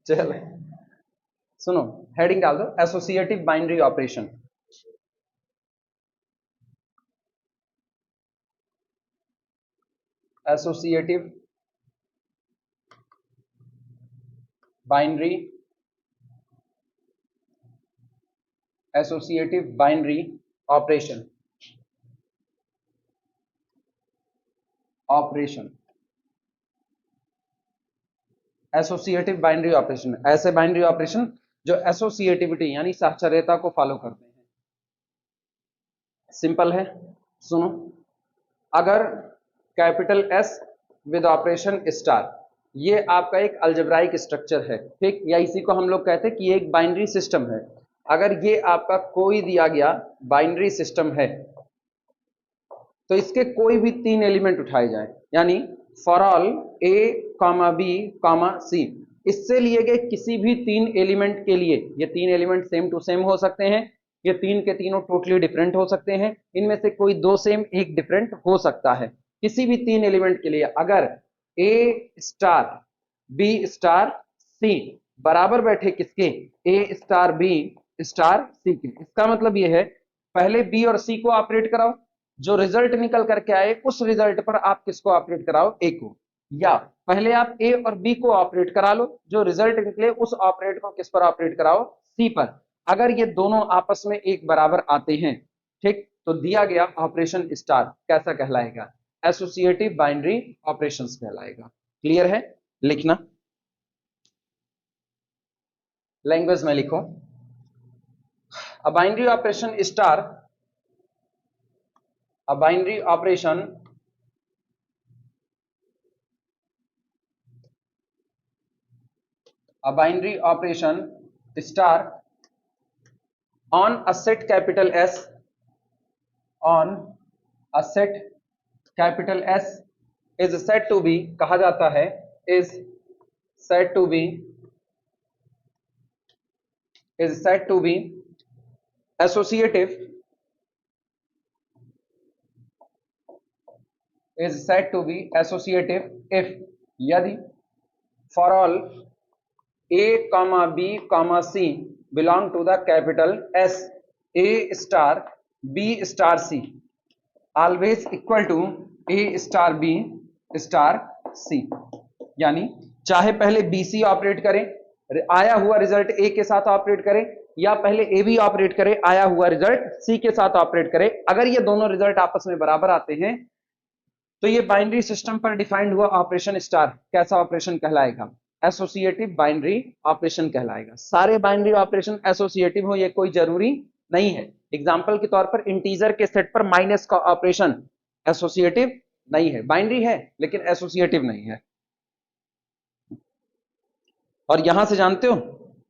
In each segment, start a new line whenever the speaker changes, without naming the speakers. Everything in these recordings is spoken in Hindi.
चलो सुनो, हेडिंग डाल दो associative binary operation. Associative binary, associative binary operation, operation associative binary operation, ऐसे बाइनरी ऑपरेशन जो एसोसिएटिविटी यानी साहचर्यता को फॉलो करते हैं। सिंपल है, सुनो, अगर capital S with operation star, ये आपका एक अलजेब्राइक स्ट्रक्चर है, ठीक, या इसी को हम लोग कहते हैं कि ये एक बाइनरी सिस्टम है। अगर ये आपका कोई दिया गया बाइनरी सिस्टम है तो इसके कोई भी 3 एलिमेंट उठाए जाए, यानी for all A comma B comma C, इससे लिए गए किसी भी 3 एलिमेंट के लिए, ये 3 एलिमेंट सेम टू सेम हो सकते हैं, ये 3 के तीनों टोटली डिफरेंट हो सकते हैं, इनमें से कोई 2 सेम 1 डिफरेंट हो सकता है। किसी भी 3 एलिमेंट के लिए अगर ए स्टार बी स्टार सी बराबर बैठे किसके, ए स्टार बी स्टार सी के, इसका मतलब ये है पहले बी और सी को ऑपरेट कराओ, जो रिजल्ट निकल करके आए उस रिजल्ट पर आप किसको ऑपरेट कराओ, ए को, या पहले आप ए और बी को ऑपरेट करा लो, जो रिजल्ट निकले उस ऑपरेट को किस पर ऑपरेट कराओ, सी पर। अगर ये दोनों आपस में एक बराबर आते हैं, ठीक, तो दिया गया ऑपरेशन स्टार कैसा कहलाएगा, एसोसिएटिव बाइनरी ऑपरेशंस कहलाएगा। क्लियर है, लिखना लैंग्वेज में लिखो, a binary operation star, a binary operation star on a set capital S, on a set capital S is said to be, कहा जाता है is said to be associative, is said to be associative if, यदि for all a comma b comma c belong to the capital S, a star b star c always equal to a star b star c, यानी चाहे पहले bc ऑपरेट करे, आया हुआ रिजल्ट ए के साथ ऑपरेट करे, या पहले ए बी ऑपरेट करे, आया हुआ रिजल्ट सी के साथ ऑपरेट करे, अगर ये दोनों रिजल्ट आपस में बराबर आते हैं तो ये बाइनरी सिस्टम पर डिफाइंड हुआ ऑपरेशन स्टार कैसा ऑपरेशन कहलाएगा, एसोसिएटिव बाइनरी ऑपरेशन कहलाएगा। सारे बाइनरी ऑपरेशन एसोसिएटिव हो ये कोई जरूरी नहीं है। एग्जांपल के तौर पर इंटीजर के सेट पर माइनस का ऑपरेशन एसोसिएटिव नहीं है, बाइनरी है लेकिन एसोसिएटिव नहीं है। और यहां से जानते हो,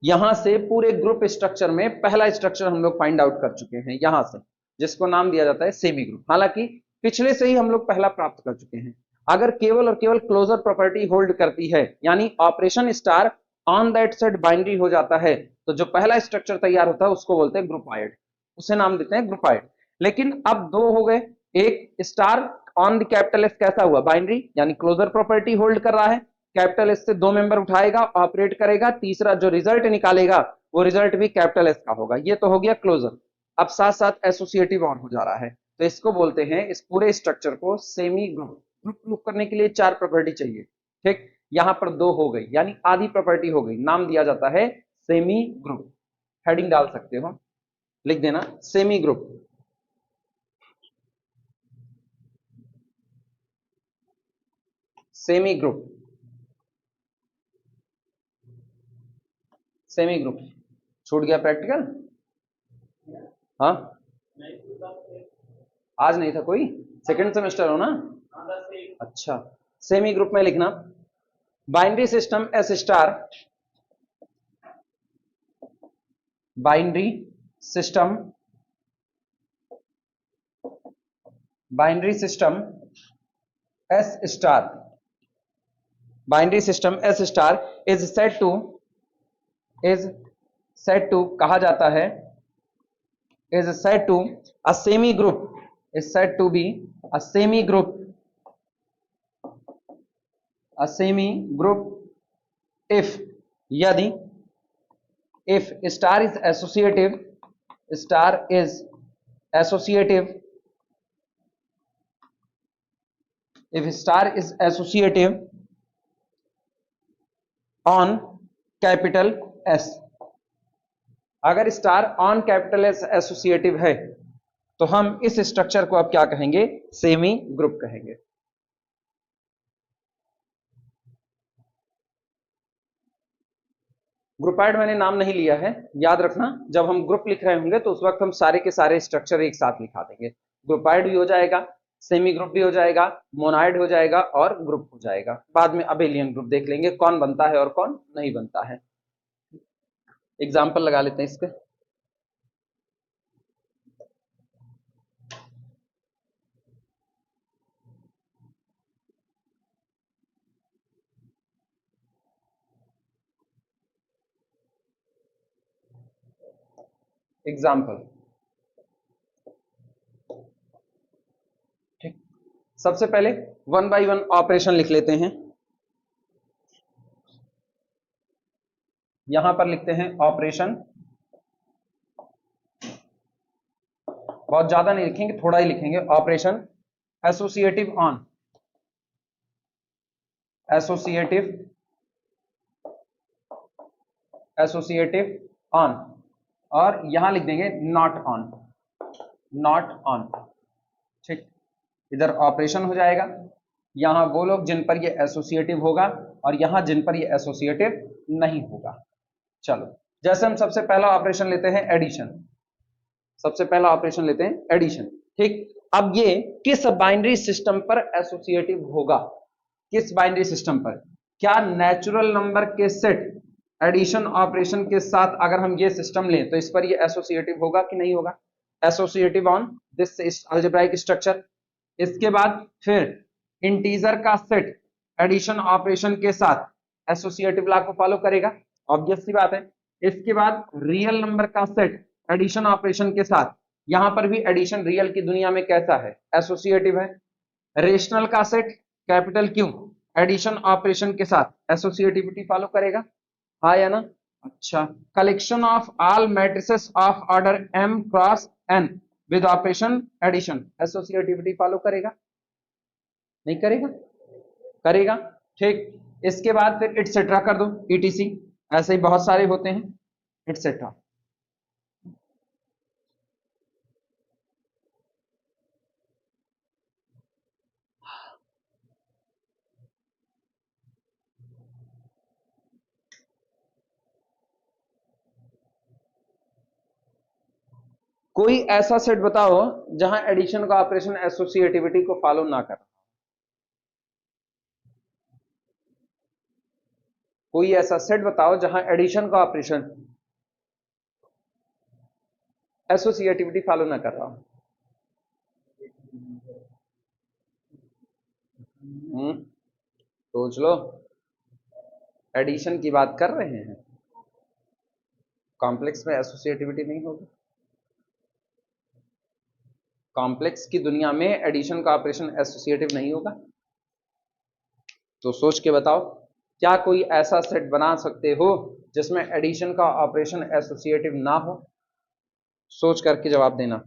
यहां से पूरे ग्रुप स्ट्रक्चर में पहला स्ट्रक्चर हम लोग फाइंड आउट कर चुके हैं, यहां से, जिसको नाम दिया जाता है सेमी ग्रुप। हालांकि पिछले से ही हम लोग पहला प्राप्त कर चुके हैं। अगर केवल और केवल क्लोजर प्रॉपर्टी होल्ड करती है, यानी operation star on that set binary हो जाता है, तो जो पहला स्ट्रक्चर तैयार होता है उसको बोलते हैं ग्रुपाइड, उसे नाम देते हैं ग्रुपाइड। लेकिन अब 2 हो गए, एक star on the capital S कैसा हुआ, बाइनरी, यानी क्लोजर प्रॉपर्टी होल्ड कर रहा है, कैपिटल एस से 2 मेंबर उठाएगा, ऑपरेट करेगा, तीसरा जो रिजल्ट निकालेगा वो रिजल्ट भी कैपिटल एस का होगा, ये तो हो गया क्लोजर। अब साथ साथ एसोसिएटिव ऑन हो जा रहा है, तो इसको बोलते हैं, इस पूरे स्ट्रक्चर को सेमी ग्रुप। ग्रुप प्रूफ करने के लिए 4 प्रॉपर्टी चाहिए, ठीक, यहां पर 2 हो गई, यानी आधी प्रॉपर्टी हो गई, नाम दिया जाता है सेमी ग्रुप। हेडिंग डाल सकते हो, लिख देना semi group. Semi group, semi group छूट गया प्रैक्टिकल, हाँ आज नहीं था कोई, सेकंड सेमेस्टर हो ना, अच्छा। सेमी ग्रुप में लिखना binary system S star, binary system, binary system S star, binary system S star is set to कहा जाता है, is said to a semi group, is said to be a semi group, a semi group if, यदि if star is associative, star is associative, if star is associative on capital S, अगर star on capital S associative है तो हम इस स्ट्रक्चर को अब क्या कहेंगे, सेमी ग्रुप कहेंगे। ग्रुपाइड मैंने नाम नहीं लिया है, याद रखना जब हम ग्रुप लिख रहे होंगे तो उस वक्त हम सारे के सारे स्ट्रक्चर एक साथ लिखा देंगे। ग्रुपाइड भी हो जाएगा, सेमी ग्रुप भी हो जाएगा, मोनाइड हो जाएगा और ग्रुप हो जाएगा। बाद में अबेलियन ग्रुप देख लेंगे कौन बनता है और कौन नहीं बनता है। एग्जाम्पल लगा लेते हैं इसके। एग्जाम्पल, ठीक, सबसे पहले वन बाय वन ऑपरेशन लिख लेते हैं। यहां पर लिखते हैं ऑपरेशन, बहुत ज्यादा नहीं लिखेंगे, थोड़ा ही लिखेंगे। Operation associative on, associative, associative on, और यहां लिख देंगे नॉट ऑन, नॉट ऑन, ठीक। इधर ऑपरेशन हो जाएगा, यहां वो लोग जिन पर ये एसोसिएटिव होगा और यहां जिन पर ये एसोसिएटिव नहीं होगा। चलो, जैसे हम सबसे पहला ऑपरेशन लेते हैं एडिशन, सबसे पहला ऑपरेशन लेते हैं एडिशन, ठीक। अब ये किस बाइनरी सिस्टम पर एसोसिएटिव होगा, किस बाइनरी सिस्टम पर, क्या नेचुरल नंबर के सेट एडिशन ऑपरेशन के साथ अगर हम ये सिस्टम लें तो इस पर ये एसोसिएटिव होगा कि नहीं होगा, associative on this algebraic structure. इसके बाद फिर इंटीजर का सेट एडिशन ऑपरेशन के साथ एसोसिएटिव लॉ को फॉलो करेगा, ऑब्वियस सी बात है। इसके बाद रियल नंबर का सेट एडिशन ऑपरेशन के साथ, यहां पर भी एडिशन रियल की दुनिया में कैसा है, एसोसिएटिव है। रेशनल का set capital Q addition operation के साथ एसोसिएटिविटी फॉलो करेगा, हाँ या ना। अच्छा, collection of all matrices of order m cross n with operation addition associativity follow करेगा, नहीं करेगा, करेगा, ठीक। इसके बाद फिर इटसेट्रा कर दो, etc, ऐसे ही बहुत सारे होते हैं, इटसेट्रा। कोई ऐसा सेट बताओ जहां एडिशन का ऑपरेशन एसोसिएटिविटी को फॉलो ना कर, कोई ऐसा सेट बताओ जहां एडिशन का ऑपरेशन एसोसिएटिविटी फॉलो ना कर रहा हो। सोच लो, एडिशन की बात कर रहे हैं, कॉम्प्लेक्स में एसोसिएटिविटी नहीं होगी, कॉम्प्लेक्स की दुनिया में एडिशन का ऑपरेशन एसोसिएटिव नहीं होगा। तो सोच के बताओ, क्या कोई ऐसा सेट बना सकते हो जिसमें एडिशन का ऑपरेशन एसोसिएटिव ना हो, सोच करके जवाब देना।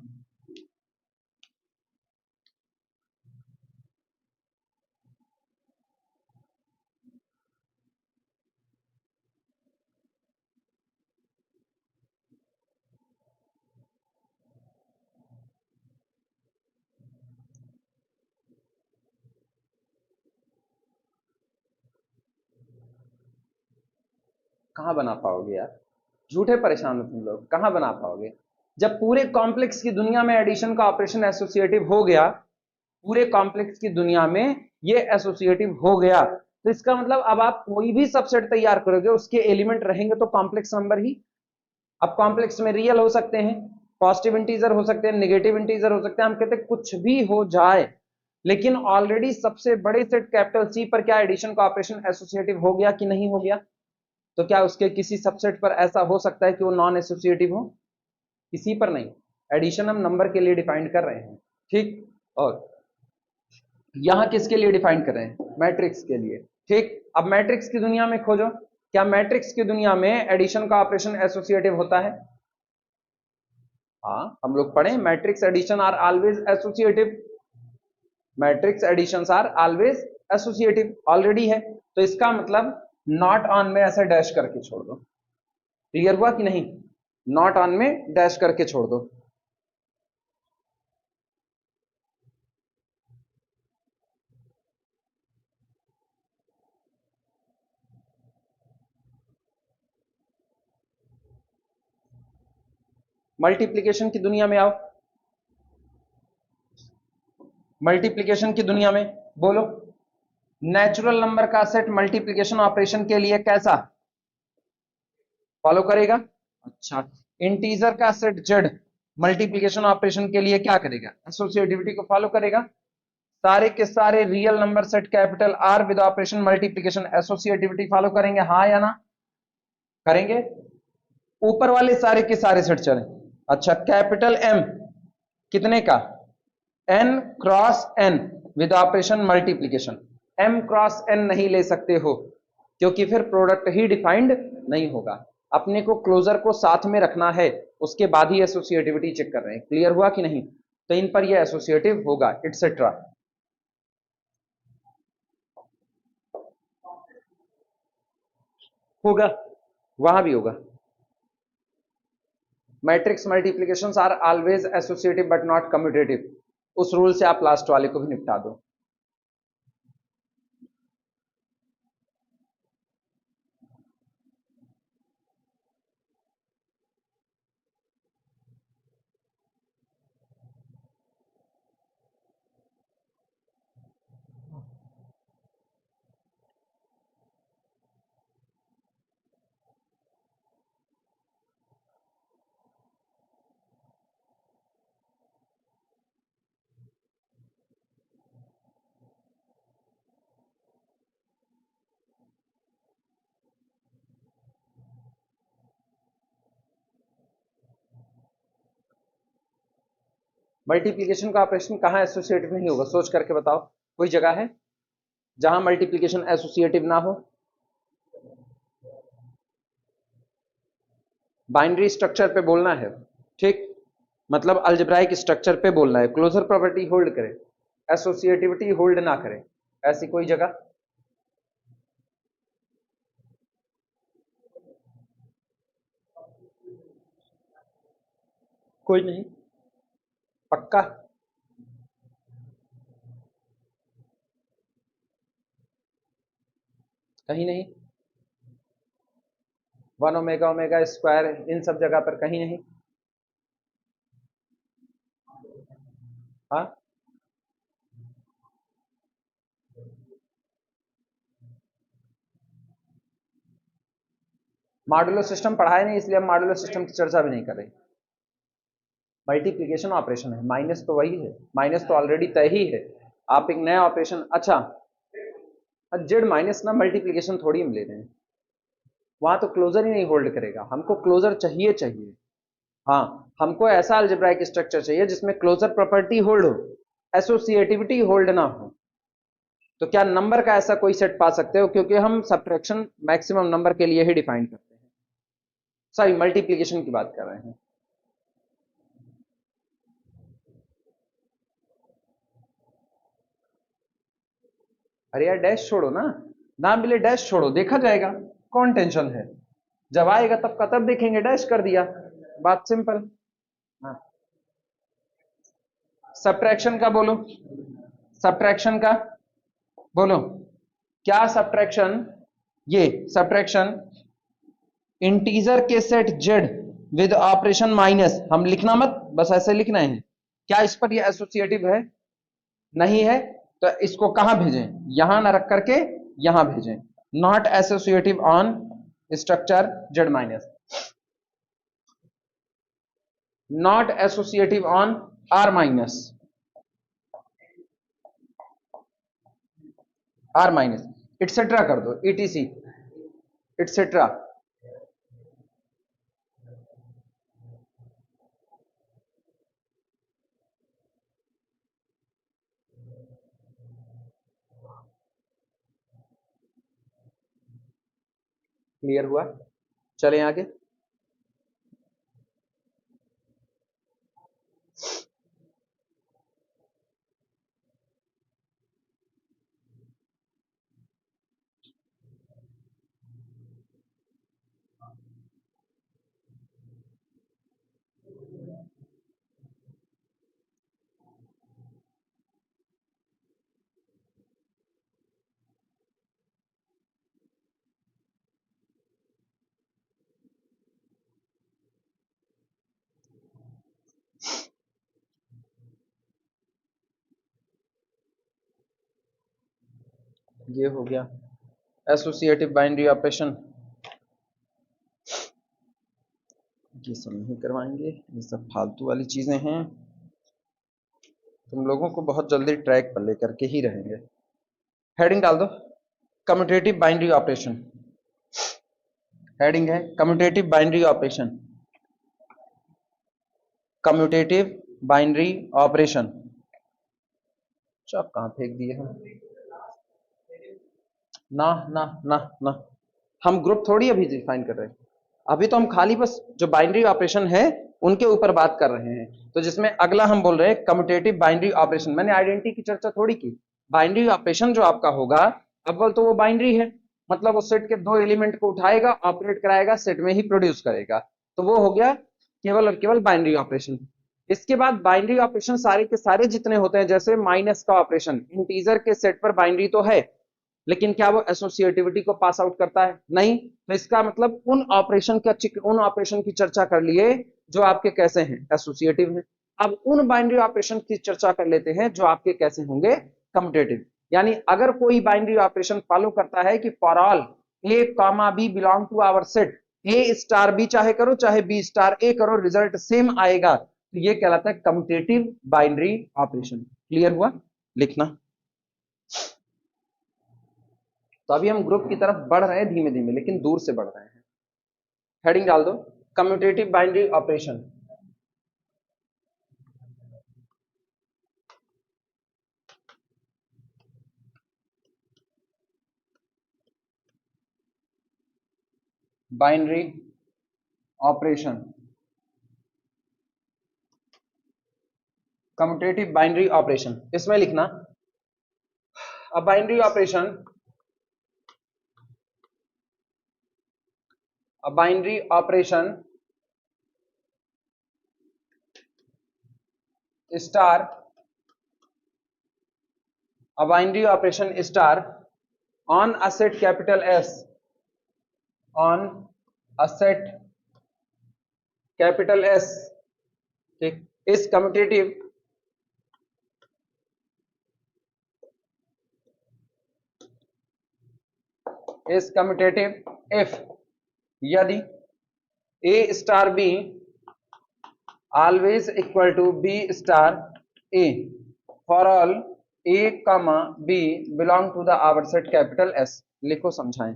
कहां बना पाओगे यार, झूठे परेशान हो तुम लोग, कहां बना पाओगे। जब पूरे कॉम्प्लेक्स की दुनिया में एडिशन का ऑपरेशन एसोसिएटिव हो गया, पूरे कॉम्प्लेक्स की दुनिया में ये एसोसिएटिव हो गया, तो इसका मतलब अब आप कोई भी सबसेट तैयार करोगे उसके एलिमेंट रहेंगे तो कॉम्प्लेक्स नंबर ही। अब कॉम्प्लेक्स में रियल हो सकते हैं, पॉजिटिव इंटीजर हो सकते हैं, नेगेटिव इंटीजर हो सकते हैं, हम कहते हैं कुछ भी हो जाए, लेकिन ऑलरेडी सबसे बड़े सेट कैपिटल सी पर क्या एडिशन का ऑपरेशन एसोसिएटिव हो गया कि नहीं हो गया। तो क्या उसके किसी सबसेट पर ऐसा हो सकता है कि वो नॉन एसोसिएटिव हो, किसी पर नहीं। एडिशन हम नंबर के लिए डिफाइन कर रहे हैं, ठीक। और यहां किसके लिए डिफाइन कर रहे हैं, मैट्रिक्स के लिए, ठीक। अब मैट्रिक्स की दुनिया में खोजो, क्या मैट्रिक्स की दुनिया में एडिशन का ऑपरेशन एसोसिएटिव होता है? हाँ, हम लोग पढ़े matrix addition are always associative, matrix additions are always associative already है, तो इसका मतलब नॉट ऑन में ऐसे डैश करके छोड़ दो। क्लियर हुआ कि नहीं? नॉट ऑन में डैश करके छोड़ दो। मल्टीप्लिकेशन की दुनिया में आओ, मल्टीप्लिकेशन की दुनिया में बोलो, नेचुरल नंबर का सेट मल्टीप्लिकेशन ऑपरेशन के लिए कैसा फॉलो करेगा? अच्छा, इंटीजर का सेट जेड मल्टीप्लिकेशन ऑपरेशन के लिए क्या करेगा? एसोसिएटिविटी को फॉलो करेगा। सारे के सारे real number set capital R with operation multiplication associativity follow करेंगे, हाँ या ना? करेंगे। ऊपर वाले सारे के सारे सेट चले। अच्छा, कैपिटल एम कितने का? N cross N with operation multiplication. M cross N नहीं ले सकते हो क्योंकि फिर प्रोडक्ट ही डिफाइंड नहीं होगा। अपने को क्लोजर को साथ में रखना है, उसके बाद ही एसोसिएटिविटी चेक कर रहे हैं। क्लियर हुआ कि नहीं? तो इन पर यह एसोसिएटिव होगा एटसेट्रा। होगा, वहां भी होगा। Matrix multiplications are always associative but not commutative, उस रूल से आप लास्ट वाले को भी निपटा दो। मल्टीप्लिकेशन का ऑपरेशन कहां एसोसिएटिव नहीं होगा? सोच करके बताओ, कोई जगह है जहां मल्टीप्लिकेशन एसोसिएटिव ना हो? बाइनरी स्ट्रक्चर पे बोलना है, ठीक, मतलब अलजेब्राइक स्ट्रक्चर पे बोलना है। क्लोजर प्रॉपर्टी होल्ड करे, एसोसिएटिविटी होल्ड ना करे, ऐसी कोई जगह? कोई नहीं? पक्का? कहीं नहीं? वन ओमेगा ओमेगा स्क्वायर इन सब जगह पर कहीं नहीं? हाँ, मॉड्यूलर सिस्टम पढ़ाए नहीं, इसलिए हम मॉड्यूलर सिस्टम की चर्चा भी नहीं कर रहे। मल्टीप्लिकेशन ऑपरेशन है, माइनस तो वही है, माइनस तो ऑलरेडी तय ही है। आप एक नया ऑपरेशन, अच्छा जेड माइनस ना मल्टीप्लिकेशन थोड़ी हम ले रहे हैं, वहां तो क्लोजर ही नहीं होल्ड करेगा। हमको क्लोजर चाहिए चाहिए, हाँ, हमको ऐसा अलजेब्राइक स्ट्रक्चर चाहिए जिसमें क्लोजर प्रॉपर्टी होल्ड हो, एसोसिएटिविटी होल्ड ना हो। तो क्या नंबर का ऐसा कोई सेट पा सकते हो? क्योंकि हम सब्ट्रैक्शन मैक्सिमम नंबर के लिए ही डिफाइन करते हैं, सॉरी मल्टीप्लिकेशन की बात कर रहे हैं। अरे यार डैश छोड़ो ना, ना मिले डैश छोड़ो, देखा जाएगा, कौन टेंशन है? जब आएगा तब का तब देखेंगे, डैश कर दिया, बात सिंपल। हाँ, सब्ट्रैक्शन का बोलो, सब्ट्रैक्शन का बोलो, क्या सब्ट्रैक्शन? ये सब्ट्रैक्शन इंटीजर के set Z with operation minus, हम लिखना मत, बस ऐसे लिखना है। क्या इस पर ये एसोसिएटिव है? नहीं है, तो इसको कहां भेजें? यहां ना रख करके यहां भेजें। Not associative on structure Z minus, not associative on R minus, R minus etcetera कर दो, ईटीसी इटसेट्रा। क्लियर हुआ? चलें आगे। ये हो गया एसोसिएटिव बाइनरी ऑपरेशन। ये सब नहीं करवाएंगे, ये सब फालतू वाली चीजें हैं। तुम लोगों को बहुत जल्दी ट्रैक पर लेकर के ही रहेंगे। हेडिंग डाल दो, कम्यूटेटिव बाइनरी ऑपरेशन। हेडिंग है commutative binary operation. Commutative binary operation. Chalk कहाँ फेंक दिए हम? ना ना ना ना, हम ग्रुप थोड़ी अभी डिफाइन कर रहे हैं। अभी तो हम खाली बस जो बाइनरी ऑपरेशन है उनके ऊपर बात कर रहे हैं। तो जिसमें अगला हम बोल रहे हैं कम्यूटेटिव बाइनरी ऑपरेशन। मैंने आइडेंटिटी की चर्चा थोड़ी की। बाइनरी ऑपरेशन जो आपका होगा, अव्वल तो वो बाइनरी है, मतलब वो सेट के दो एलिमेंट को उठाएगा, ऑपरेट कराएगा, सेट में ही प्रोड्यूस करेगा। तो वो हो गया केवल और केवल बाइनरी ऑपरेशन। इसके बाद बाइनरी ऑपरेशन सारे के सारे जितने होते हैं, जैसे माइनस का ऑपरेशन, इंटीजर के सेट पर बाइनरी तो है, लेकिन क्या वो एसोसिएटिविटी को पास आउट करता है? नहीं। तो इसका मतलब उन ऑपरेशन की चर्चा कर लिए जो आपके कैसे हैं, एसोसिएटिव हैं। अब उन बाइनरी ऑपरेशन की चर्चा कर लेते हैं जो आपके कैसे होंगे, कम्यूटेटिव। यानी अगर कोई बाइनरी ऑपरेशन फॉलो करता है कि for all A comma B belong to our set, A star B चाहे करो चाहे बी स्टार ए करो, रिजल्ट सेम आएगा, तो ये कहलाता है कम्यूटेटिव बाइनरी ऑपरेशन। क्लियर हुआ? लिखना। तो अभी हम ग्रुप की तरफ बढ़ रहे हैं धीमे धीमे, लेकिन दूर से बढ़ रहे हैं। हेडिंग डाल दो, commutative binary operation. Binary operation, commutative binary operation, इसमें लिखना अब binary operation, a binary operation star, a binary operation star on a set capital S, on a set capital S, ठीक, is commutative if यदि A star B always equal to B star A for all A comma B belong to the our set capital S। लिखो समझाएं।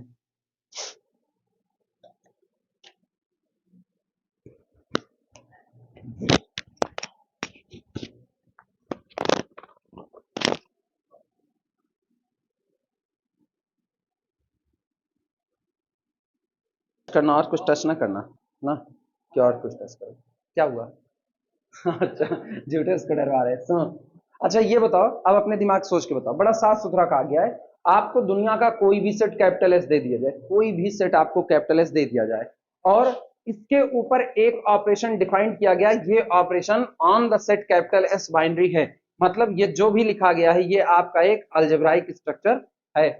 करना और कुछ टच ना करना ना, क्या और कुछ टच करो? क्या हुआ? अच्छा, ज्यूटस को डरवा रहे, सुनो। अच्छा ये बताओ, अब अपने दिमाग सोच के बताओ, बड़ा साफ सुथरा कहा गया है। आपको दुनिया का कोई भी सेट कैपिटल एस दे दिया जाए, कोई भी सेट आपको कैपिटल एस दे दिया जाए, और इसके ऊपर एक ऑपरेशन डिफाइन किया गया, ये operation on the set capital S binary है। मतलब ये जो भी लिखा गया है ये आपका एक अलजेब्राइक स्ट्रक्चर है।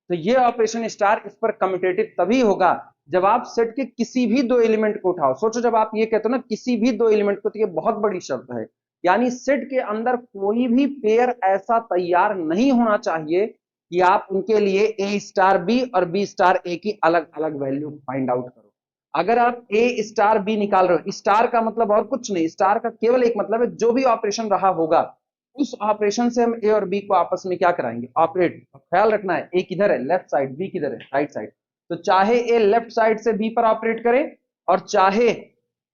तो ये ऑपरेशन स्टार इस पर कम्यूटेटिव तभी होगा जब आप सेट के किसी भी दो एलिमेंट को उठाओ। सोचो, जब आप ये कहते हो ना किसी भी दो एलिमेंट को, तो ये बहुत बड़ी शर्त है। यानी सेट के अंदर कोई भी पेयर ऐसा तैयार नहीं होना चाहिए कि आप उनके लिए ए स्टार बी और बी स्टार ए की अलग अलग वैल्यू फाइंड आउट करो। अगर आप ए स्टार बी निकाल रहे हो, स्टार का मतलब और कुछ नहीं, स्टार का केवल एक मतलब है जो भी ऑपरेशन रहा होगा उस ऑपरेशन से हम ए और बी को आपस में क्या कराएंगे, ऑपरेट। ख्याल रखना है ए किधर है, लेफ्ट साइड, बी किधर है, राइट साइड। तो चाहे ए लेफ्ट साइड से बी पर ऑपरेट करे और चाहे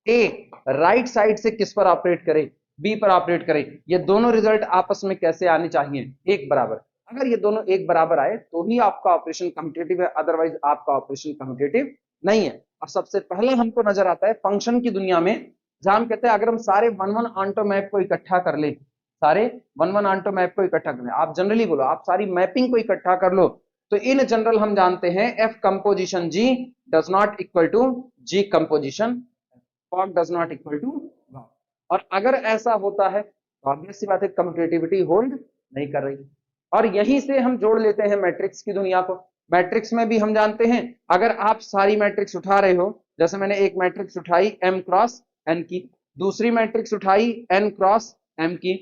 ए राइट साइड से किस पर ऑपरेट करे, बी पर ऑपरेट करे, ये दोनों रिजल्ट आपस में कैसे आने चाहिए, एक बराबर। अगर ये दोनों एक बराबर आए तो ही आपका ऑपरेशन कम्यूटेटिव है, अदरवाइज आपका ऑपरेशन कम्यूटेटिव नहीं है। और सबसे पहले हमको नजर आता है फंक्शन की दुनिया में, जहां हम कहते हैं अगर हम सारे वन वन ऑन्टो मैप को इकट्ठा कर ले, सारे वन वन ऑन्टो मैप को इकट्ठा कर ले, आप जनरली बोलो, आप सारी मैपिंग को इकट्ठा कर लो, तो इन जनरल हम जानते हैं F composition G does not equal to G composition, fog does not equal to. और अगर ऐसा होता है तो ऑब्वियस सी बात है कम्यूटेटिविटी होल्ड नहीं कर रही। और यहीं से हम जोड़ लेते हैं मैट्रिक्स की दुनिया को। मैट्रिक्स में भी हम जानते हैं अगर आप सारी मैट्रिक्स उठा रहे हो, जैसे मैंने एक मैट्रिक्स उठाई m क्रॉस n की, दूसरी मैट्रिक्स उठाई n क्रॉस m की,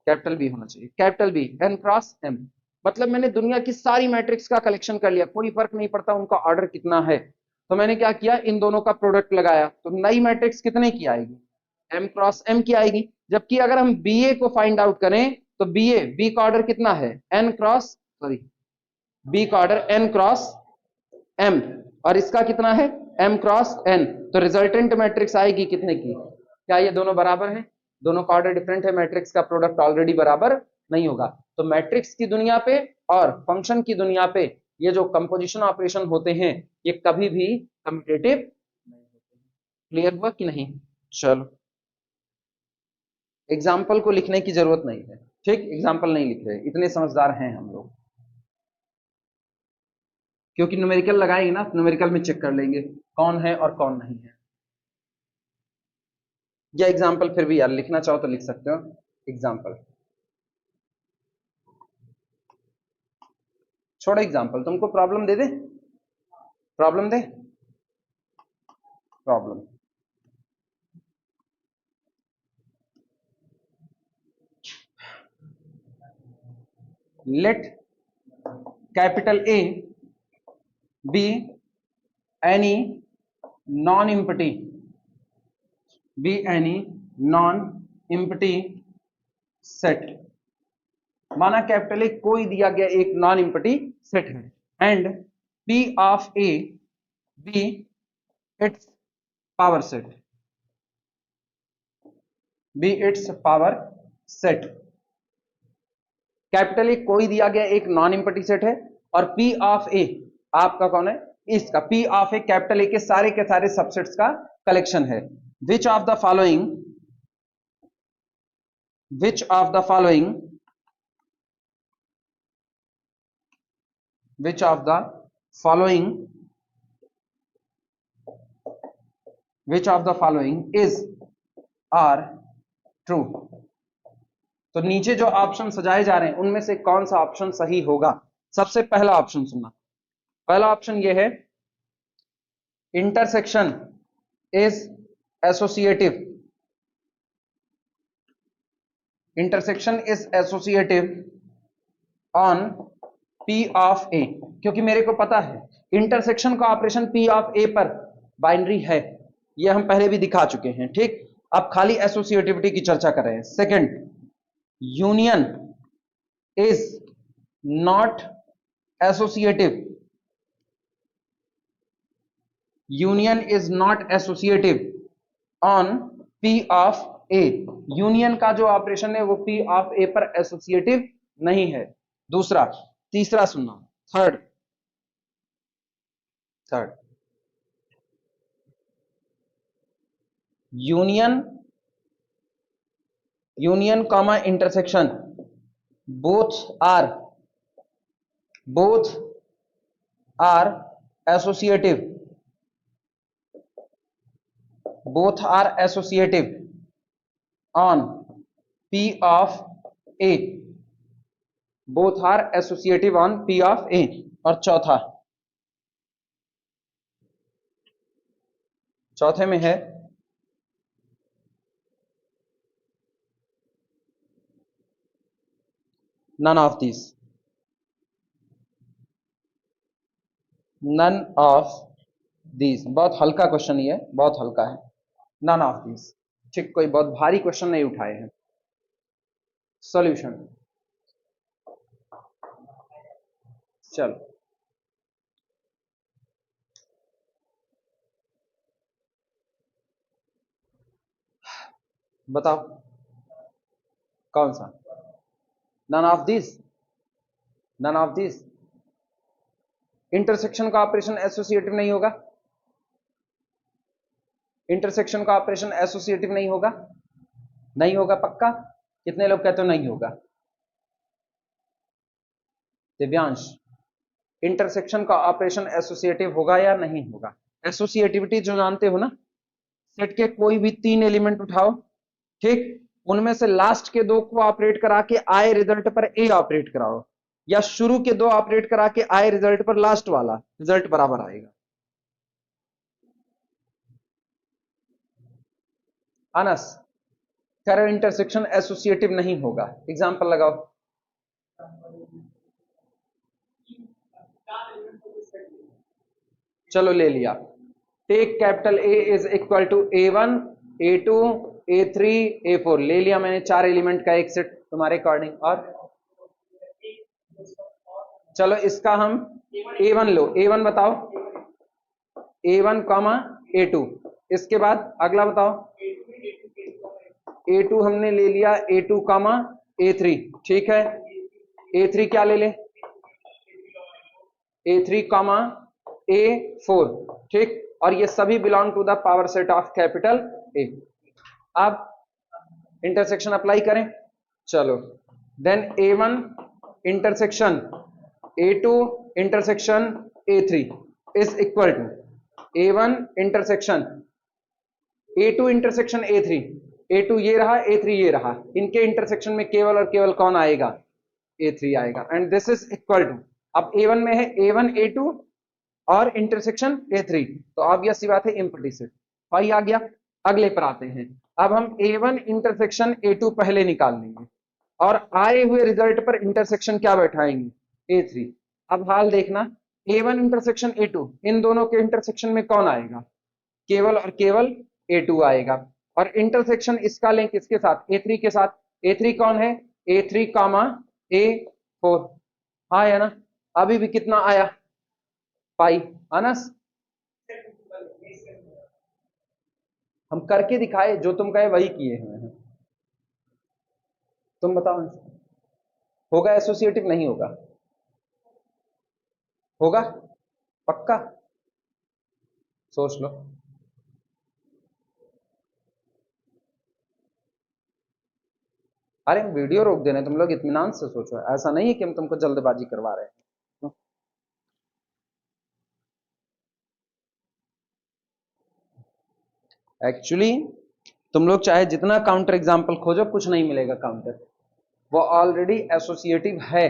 कैपिटल बी होना चाहिए, capital B n cross m, मतलब मैंने दुनिया की सारी मैट्रिक्स का कलेक्शन कर लिया, कोई फर्क नहीं पड़ता उनका ऑर्डर कितना है। तो मैंने क्या किया, इन दोनों का प्रोडक्ट लगाया, तो नई मैट्रिक्स कितने की आएगी, m क्रॉस m की आएगी। जबकि अगर हम ba को फाइंड आउट करें तो b का ऑर्डर कितना है, n क्रॉस सॉरी b का ऑर्डर n क्रॉस m, और इसका कितना है m क्रॉस n, तो रिजल्टेंट मैट्रिक्स आएगी कितने की, क्या ये दोनों बराबर है, दोनों का ऑर्डर डिफरेंट है, मैट्रिक्स का प्रोडक्ट ऑलरेडी बराबर नहीं होगा। तो मैट्रिक्स की दुनिया पे और फंक्शन की दुनिया पे ये जो कंपोजिशन ऑपरेशन होते हैं ये कभी भी कम्यूटेटिव नहीं होते। क्लियर हुआ कि नहीं? चलो, एग्जाम्पल को लिखने की जरूरत नहीं है, ठीक, एग्जाम्पल नहीं लिख रहे, इतने समझदार हैं हम लोग, क्योंकि न्यूमेरिकल लगाएंगे ना, न्यूमेरिकल में चेक कर लेंगे कौन है और कौन नहीं है। या एग्जाम्पल फिर भी यार लिखना चाहो तो लिख सकते हो एग्जाम्पल, छोड़ो एग्जाम्पल, तुमको प्रॉब्लम दे दे, प्रॉब्लम दे, problem let capital A be any non-empty, be any non-empty set, माना कैपिटल ए कोई दिया गया एक नॉन एम्प्टी सेट है, and P of A be its power set, be its power set. Capital A कोई दिया गया एक नॉन एम्प्टी सेट है, और P ऑफ A आपका कौन है, इसका P of A capital A के सारे सबसेट्स का कलेक्शन है। Which of the following, which of the following, which of the following, which of the following is are true, तो नीचे जो ऑप्शन सजाए जा रहे हैं उनमें से कौन सा ऑप्शन सही होगा। सबसे पहला ऑप्शन सुनना, पहला ऑप्शन ये है intersection is associative, intersection is associative on P of A, क्योंकि मेरे को पता है इंटरसेक्शन का ऑपरेशन P ऑफ A पर बाइनरी है, ये हम पहले भी दिखा चुके हैं, ठीक। अब खाली एसोसिएटिविटी की चर्चा कर रहे हैं। Second, union is not associative, union is not associative on P of A, union का जो ऑपरेशन है वो P ऑफ A पर एसोसिएटिव नहीं है। दूसरा, तीसरा सुनना, third, third, union, union comma intersection both are associative, both are associative on P of A, both are associative on P of A। और चौथा, चौथे में है none of these, none of these, बहुत हल्का क्वेश्चन ये, बहुत हल्का है, none of these, ठीक, कोई बहुत भारी क्वेश्चन नहीं उठाए हैं। सॉल्यूशन, चलो बताओ कौन सा, none of these, none of this. Intersection का ऑपरेशन एसोसिएटिव नहीं होगा, इंटरसेक्शन का ऑपरेशन एसोसिएटिव नहीं होगा, नहीं होगा पक्का? कितने लोग कहते हो नहीं होगा? दिव्यांश, इंटरसेक्शन का ऑपरेशन एसोसिएटिव होगा या नहीं होगा? एसोसिएटिविटी जो जानते हो ना, सेट के कोई भी 3 एलिमेंट उठाओ, ठीक, उनमें से लास्ट के 2 को ऑपरेट करा के आए रिजल्ट पर ए ऑपरेट कराओ, या शुरू के 2 ऑपरेट करा के आए रिजल्ट पर लास्ट वाला, रिजल्ट बराबर आएगा। अनस कह रहे हो इंटरसेक्शन एसोसिएटिव नहीं होगा, एग्जांपल लगाओ। चलो ले लिया, take capital A is equal to A1 A2 A3 A4, ले लिया मैंने 4 एलिमेंट का एक सेट तुम्हारे अकॉर्डिंग। और चलो इसका हम A1 लो, A1 बताओ, A1 कॉमा A2, इसके बाद अगला बताओ, A2 हमने ले लिया A2 कॉमा A3, ठीक है, A3 क्या ले ले, A3 कॉमा A4, ठीक, और ये सभी belong to the power set of capital A. अब इंटरसेक्शन अप्लाई करें, चलो, then A1 intersection A2 intersection A3 is equal to A1 intersection A2 intersection A3, A2 ये रहा, A3 ये रहा, इनके इंटरसेक्शन में केवल और केवल कौन आएगा? A3 आएगा, and this is equal to, अब A1 में है A1 A2 और इंटरसेक्शन A3, तो ऑब्वियस सी बात है इम्प्लिसिट फाई आ गया। अगले पर आते हैं, अब हम A1 इंटरसेक्शन A2 पहले निकाल लेंगे और आए हुए रिजल्ट पर इंटरसेक्शन क्या बैठाएंगे? A3। अब हाल देखना, A1 इंटरसेक्शन A2, इन दोनों के इंटरसेक्शन में कौन आएगा? केवल और केवल A2 आएगा, और इंटरसेक्शन इसका लें किसके साथ? A3 के साथ। A3 कौन है? A3 कामा A4, आया ना? अभी भी कितना आया? पाई। अनस हम करके दिखाए, जो तुम कहे वही किए हुए हैं, तुम बताओ होगा एसोसिएटिव नहीं होगा? होगा पक्का? सोच लो। अरे वीडियो रोक देने, तुम लोग इत्मीनान से सोचो, ऐसा नहीं है कि हम तुमको जल्दबाजी करवा रहे हैं। एक्चुअली तुम लोग चाहे जितना काउंटर एग्जाम्पल खोजो, कुछ नहीं मिलेगा काउंटर, वो ऑलरेडी एसोसिएटिव है,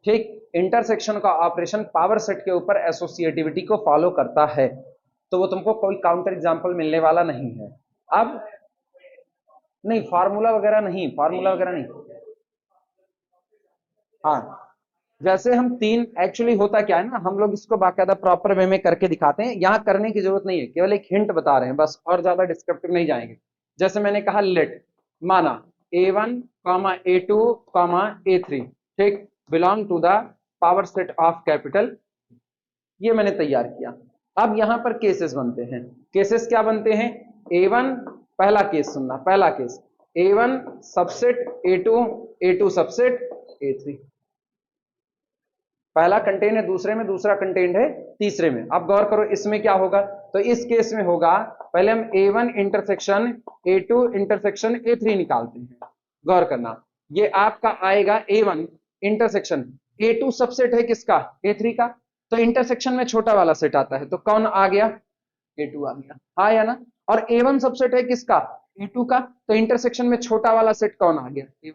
ठीक। इंटरसेक्शन का ऑपरेशन पावर सेट के ऊपर एसोसिएटिविटी को फॉलो करता है, तो वो तुमको कोई काउंटर एग्जाम्पल मिलने वाला नहीं है। अब नहीं, फार्मूला वगैरह नहीं, फार्मूला वगैरह नहीं। हाँ, जैसे हम 3, एक्चुअली होता क्या है ना, हम लोग इसको बाकायदा प्रॉपर वे में करके दिखाते हैं, यहाँ करने की जरूरत नहीं है, केवल एक हिंट बता रहे हैं बस, और ज्यादा डिस्क्रिप्टिव नहीं जाएंगे। जैसे मैंने कहा लेट, माना A1 comma A2 comma A3, ठीक, belong to the power set of capital, ये मैंने तैयार किया। अब यहां पर केसेस बनते हैं, केसेस क्या बनते हैं? A1, पहला केस सुनना, पहला case A1 subset A2, A2 subset A3, पहला कंटेंट है दूसरे में, दूसरा कंटेंट है तीसरे में। अब गौर करो इसमें क्या होगा, तो इस केस में होगा, पहले हम A1 intersection A2 intersection A3 निकालते हैं। गौर करना, ये आपका आएगा A1 इंटरसेक्शन A2 सबसेट है किसका? A3 का, तो इंटरसेक्शन में छोटा वाला सेट आता है, तो कौन आ गया? A2 आ गया, हाँ या ना? और A1 सबसेट है किसका? A2 का, तो इंटरसेक्शन में छोटा वाला सेट कौन आ गया? A1।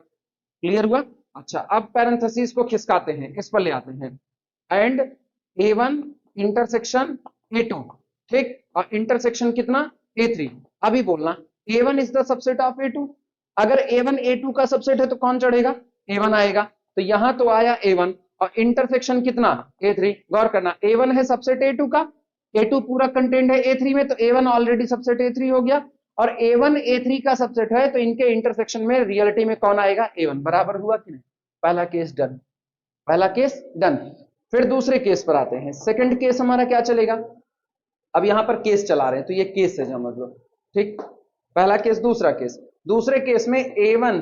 क्लियर हुआ? अच्छा, अब पैरेंथेसिस को खिसकाते हैं, इस पर ले आते हैं, एंड A1 इंटरसेक्शन A2, ठीक, और इंटरसेक्शन कितना? A3। अभी बोलना A1 is the subset of A2, अगर A1 A2 का सबसेट है तो कौन चढ़ेगा? A1 आएगा, तो यहां तो आया A1, और इंटरसेक्शन कितना? A3। गौर करना, A1 है सबसेट A2 का, A2 पूरा कंटेंट है A3 में, तो A1 ऑलरेडी सबसेट A3 हो गया, और A1 A3 का सबसेट है, तो इनके इंटरसेक्शन में रियलिटी में कौन आएगा? A1। बराबर हुआ कि नहीं? पहला केस डन, पहला केस डन। फिर दूसरे केस पर आते हैं, सेकंड केस हमारा क्या चलेगा? अब यहां पर केस चला रहे हैं, तो ये केस है समझ लो, ठीक। पहला केस, दूसरा केस, दूसरे केस में A1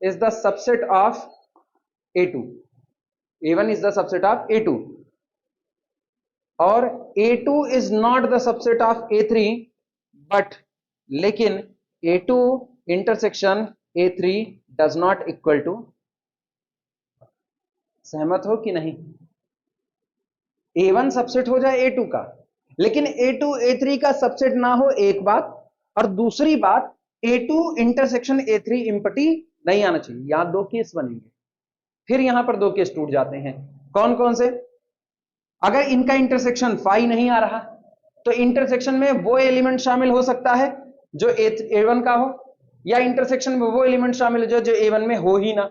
is the subset of A2, A1 is the subset of A2 और A2 is not the subset of A3 but लेकिन A2 intersection A3 does not equal to, सहमत हो कि नहीं? A1 सबसेट हो जाए A2 का, लेकिन A2 A3 का सबसेट ना हो, एक बात, और दूसरी बात A2 इंटरसेक्शन A3 इम्पटी नहीं आना चाहिए। यहां दो केस बनेंगे, फिर यहां पर दो केस टूट जाते हैं। कौन कौन से? अगर इनका इंटरसेक्शन फाई नहीं आ रहा तो इंटरसेक्शन में वो एलिमेंट शामिल हो सकता है जो A1 का हो, या इंटरसेक्शन में वो एलिमेंट शामिल हो जो A1 में हो ही ना।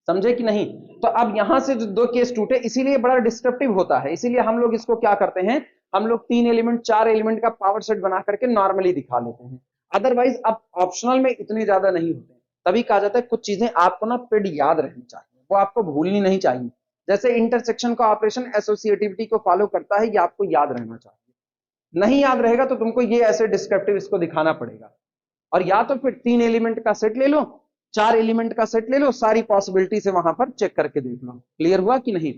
समझे कि नहीं? तो अब यहां से जो दो केस टूटे, इसीलिए बड़ा डिस्क्रिप्टिव होता है, इसीलिए हम लोग इसको क्या करते हैं, हम लोग 3 एलिमेंट 4 एलिमेंट का पावर सेट बना करके नॉर्मली दिखा लेते हैं। अदरवाइज अब ऑप्शनल में इतने ज्यादा नहीं होते, तभी कहा जाता है कुछ चीजें आपको ना पेड याद रहनी चाहिए, वो आपको भूलनी नहीं चाहिए। जैसे इंटरसेक्शन का ऑपरेशन एसोसिएटिविटी को फॉलो करता है, ये आपको याद रहना चाहिए। नहीं याद रहेगा तो तुमको ये ऐसे डिस्क्रिप्टिव इसको दिखाना पड़ेगा। और या तो फिर 3 एलिमेंट का सेट ले लो, 4 एलिमेंट का सेट ले लो, सारी पॉसिबिलिटी से वहां पर चेक करके देख लो। क्लियर हुआ कि नहीं?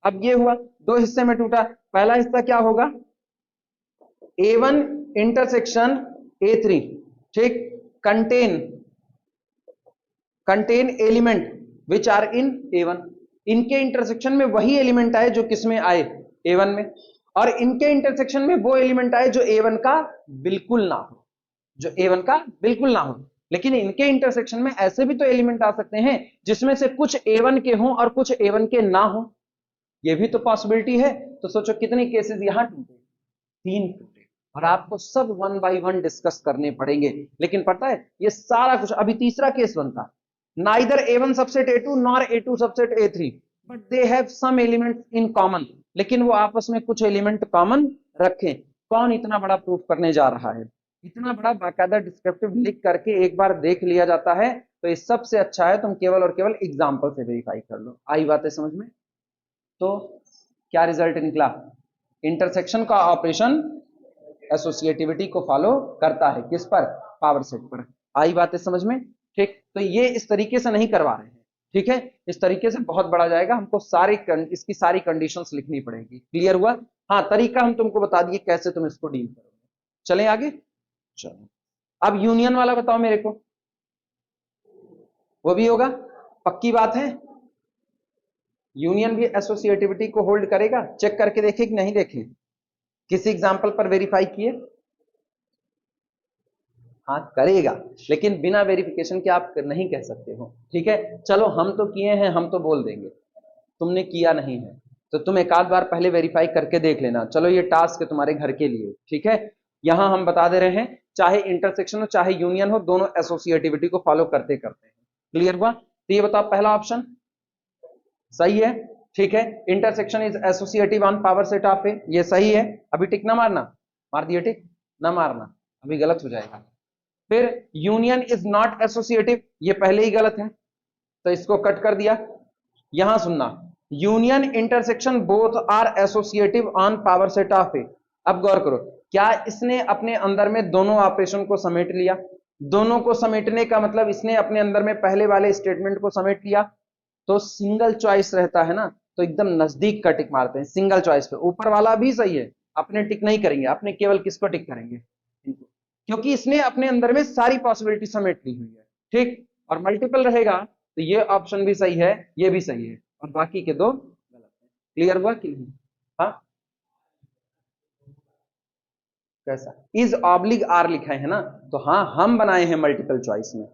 अब ये हुआ, दो हिस्से में टूटा। पहला हिस्सा क्या होगा? A1 इंटरसेक्शन A3, ठीक, contain element which are in A1। इनके इंटरसेक्शन में वही एलिमेंट आए जो किसमें आए, A1 में, और इनके इंटरसेक्शन में वो एलिमेंट आए जो A1 का बिल्कुल ना हो, जो A1 का बिल्कुल ना हो। लेकिन इनके इंटरसेक्शन में ऐसे भी तो एलिमेंट आ सकते हैं जिसमें से कुछ A1 के हों और कुछ A1 के ना हो, ये भी तो पॉसिबिलिटी है। तो सोचो कितने केसेस यहां टूटे, 3 टूटे, और आपको सब 1 बाय 1 डिस्कस करने पड़ेंगे। लेकिन पता है ये सारा कुछ, अभी तीसरा केस बनता, neither A1 subset A2 nor A2 subset A3 but they have some elements in common, लेकिन वो आपस में कुछ एलिमेंट कॉमन रखें। कौन इतना बड़ा प्रूफ करने जा रहा है? इतना बड़ा बाकायदा डिस्क्रिप्टिव लिख करके एक बार देख लिया जाता है, तो ये सबसे अच्छा है तुम केवल और केवल एग्जाम्पल से वेरीफाई कर लो। आई बातें समझ में? तो क्या रिजल्ट निकला? इंटरसेक्शन का ऑपरेशन एसोसिएटिविटी को फॉलो करता है, किस पर? पावर सेट पर। आई बातें समझ में? ठीक, तो ये इस तरीके से नहीं करवा रहे हैं, ठीक है, इस तरीके से बहुत बड़ा जाएगा, हमको इसकी सारी कंडीशंस लिखनी पड़ेगी। क्लियर हुआ? हाँ, तरीका हम तुमको बता दिए कैसे तुम इसको डील करोगे। चलें आगे। चलो, अब यूनियन वाला बताओ मेरे को, वो भी होगा? पक्की बात है? यूनियन भी एसोसिएटिविटी को होल्ड करेगा? चेक करके देखे कि नहीं देखे? किसी एग्जांपल पर वेरीफाई किए? हाँ करेगा, लेकिन बिना वेरिफिकेशन के आप नहीं कह सकते हो, ठीक है। चलो हम तो किए हैं, हम तो बोल देंगे, तुमने किया नहीं है तो तुम एक आध बार पहले वेरीफाई करके देख लेना। चलो ये टास्क है तुम्हारे घर के लिए, ठीक है। यहां हम बता दे रहे हैं, चाहे इंटरसेक्शन हो चाहे यूनियन हो, दोनों एसोसिएटिविटी को फॉलो करते करते हैं। क्लियर हुआ? तो ये बताओ, पहला ऑप्शन सही है, ठीक है। Intersection is associative on power set of A, ये सही है। अभी टिक ना मारना, मार दिए टिक, ना मारना, अभी गलत हो जाएगा। फिर यूनियन इज नॉट एसोसिएटिव, ये पहले ही गलत है, तो इसको कट कर दिया। यहां सुनना, union intersection both are associative on power set of A. अब गौर करो, क्या इसने अपने अंदर में दोनों ऑपरेशन को समेट लिया? दोनों को समेटने का मतलब इसने अपने अंदर में पहले वाले स्टेटमेंट को समेट लिया, तो सिंगल चॉइस रहता है ना, तो एकदम नजदीक का टिक मारते हैं सिंगल चॉइस पे। ऊपर वाला भी सही है, अपने टिक नहीं करेंगे, अपने केवल किसको टिक करेंगे? क्योंकि इसने अपने अंदर में सारी पॉसिबिलिटी समेट ली हुई है, ठीक। और मल्टीपल रहेगा तो ये ऑप्शन भी सही है, ये भी सही है, और बाकी के दो गलत है। क्लियर हुआ कि नहीं? हाँ, कैसा? इज ऑब्लिग आर लिखा है ना, तो हाँ हम बनाए हैं मल्टीपल चॉइस में,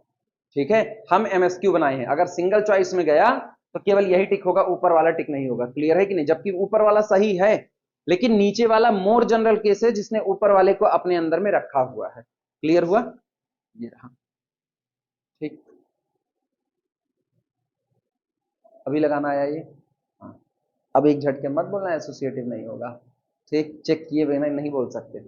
ठीक है, हम एमएसक्यू बनाए हैं। अगर सिंगल चॉइस में गया तो केवल यही टिक होगा, ऊपर वाला टिक नहीं होगा। क्लियर है कि नहीं? जबकि ऊपर वाला सही है, लेकिन नीचे वाला मोर जनरल केस है जिसने ऊपर वाले को अपने अंदर में रखा हुआ है। क्लियर हुआ? ये रहा, ठीक। अभी लगाना आया ये? हाँ, अब एक झटके मत बोलना एसोसिएटिव नहीं होगा, ठीक, चेक किए बिना नहीं बोल सकते।